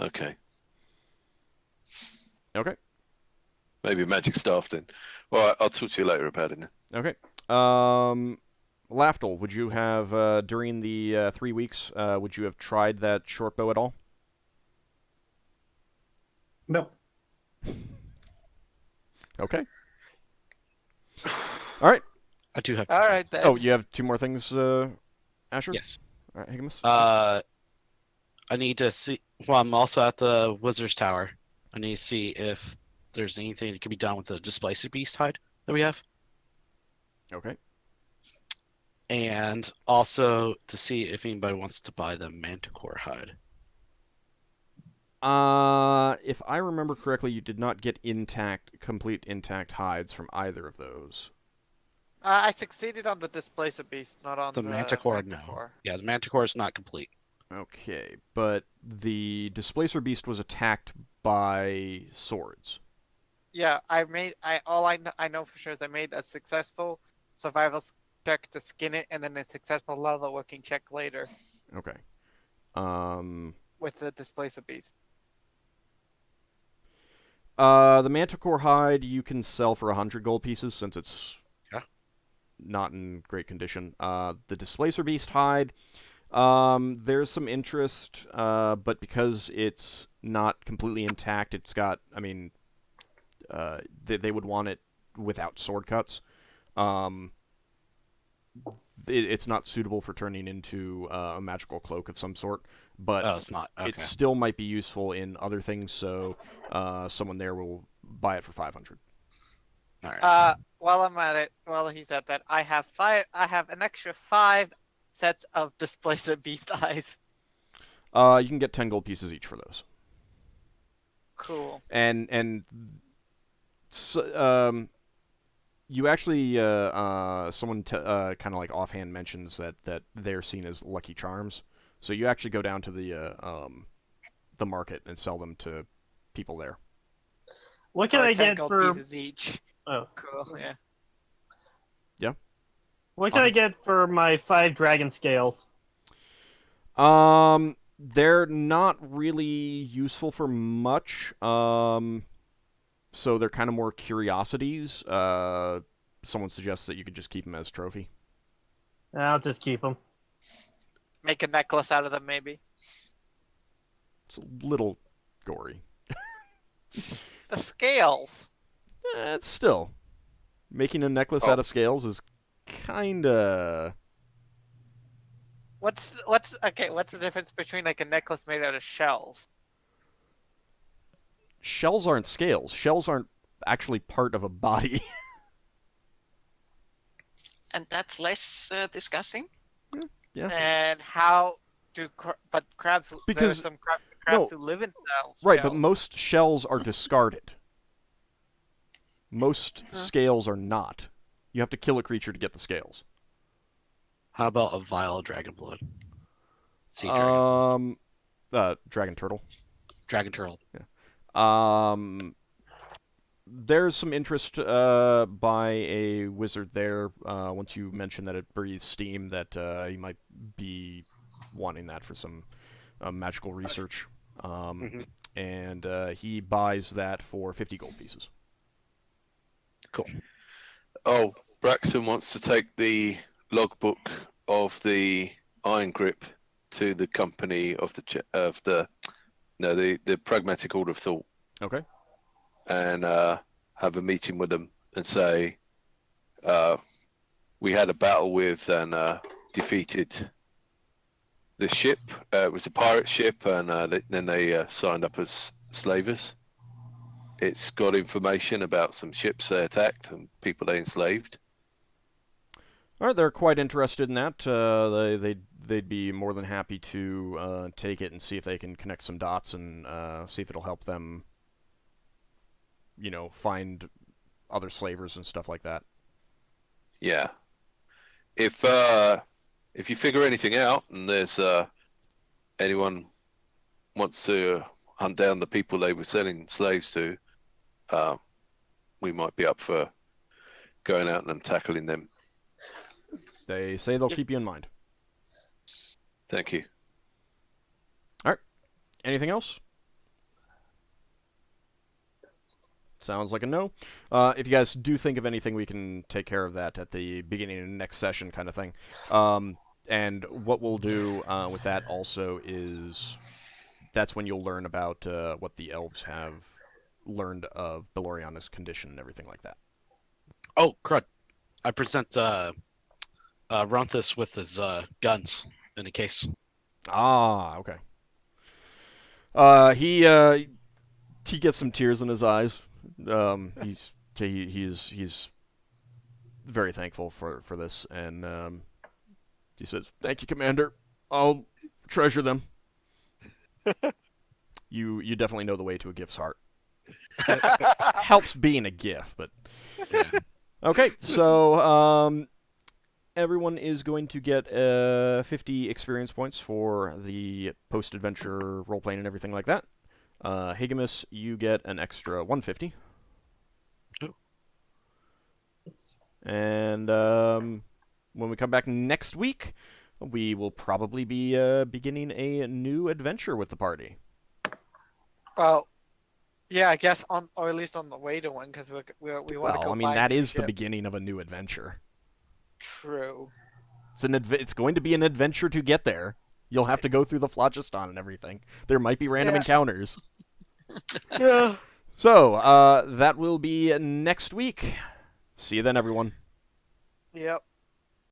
Okay. Okay. Maybe a magic staff then. All right. I'll talk to you later about it then. Okay. Lafdul, would you have, during the 3 weeks, would you have tried that short bow at all? No. Okay. All right. I do have. All right then. Oh, you have 2 more things, Asher? Yes. All right, Higgimus? I need to see. Well, I'm also at the Wizard's Tower. I need to see if there's anything that can be done with the Displacer Beast hide that we have, Okay. and also to see if anybody wants to buy the Manticore hide. If I remember correctly, you did not get complete intact hides from either of those. I succeeded on the Displacer Beast, not on The the Manticore, no. Yeah, the Manticore is not complete. Okay, but the Displacer Beast was attacked by swords. Yeah, I know for sure is I made a successful survival check to skin it, and then a successful leather working check later Okay. with the Displacer Beast. The Manticore hide you can sell for 100 gold pieces since it's not in great condition. The Displacer Beast hide, there's some interest, but because it's not completely intact, it's got, they would want it without sword cuts. It's not suitable for turning into a magical cloak of some sort, but it's not. Okay. it still might be useful in other things, so someone there will buy it for 500. All right. While I'm at it, while he's at that, I have an extra 5 sets of Displacer Beast eyes. You can get 10 gold pieces each for those. Cool. And so, you actually, someone kind of like offhand mentions that they're seen as lucky charms. So you actually go down to the market and sell them to people there. What can For I 10 get gold for? pieces each? Oh, Cool. Yeah. what can I get for my 5 dragon scales? They're not really useful for much. So they're kind of more curiosities. Someone suggests that you could just keep them as trophy. I'll just keep them. Make a necklace out of them, maybe. It's a little gory. The scales. It's still making a necklace out of scales is kinda. What's the difference between like a necklace made out of shells? Shells aren't scales. Shells aren't actually part of a body. And that's less disgusting. Yeah. And how do but crabs? Because- there are some crabs who live in shells. Right, but most shells are discarded. Most scales are not. You have to kill a creature to get the scales. How about a vial of dragon blood? Sea dragon. Dragon turtle. Dragon turtle. There's some interest by a wizard there. Once you mention that it breathes steam, that he might be wanting that for some magical research. And he buys that for 50 gold pieces. Cool. Oh, Braxon wants to take the logbook of the Iron Grip to the company of the Pragmatic Order of Thought. Okay. And have a meeting with them and say, we had a battle with and defeated this ship. It was a pirate ship, and then they signed up as slavers. It's got information about some ships they attacked and people they enslaved. All right, they're quite interested in that. They'd be more than happy to take it and see if they can connect some dots and see if it'll help them, find other slavers and stuff like that. Yeah. If you figure anything out and there's anyone wants to hunt down the people they were selling slaves to, we might be up for going out and tackling them. They say they'll keep you in mind. Thank you. All right. Anything else? Sounds like a no. If you guys do think of anything, we can take care of that at the beginning of the next session kind of thing. And what we'll do with that also is that's when you'll learn about what the elves have learned of Beloriana's condition and everything like that. Oh, crud. I present Ronthus with his guns in a case. Ah, okay. He gets some tears in his eyes. He's very thankful for this, and he says, "Thank you, Commander. I'll treasure them." You definitely know the way to a Giff's heart. Helps being a Giff, but Yeah. okay. So everyone is going to get 50 experience points for the post-adventure role-playing and everything like that. Higgimus, you get an extra 150. Ooh. And when we come back next week, we will probably be beginning a new adventure with the party. Well, yeah, I guess or at least on the way to one, because we want to go. Well, I mean, buy that a new is the ship. beginning of a new adventure. True. It's going to be an adventure to get there. You'll have to go through the Phlogiston and everything. There might be random encounters. Yeah. So, that will be next week. See you then, everyone. Yep.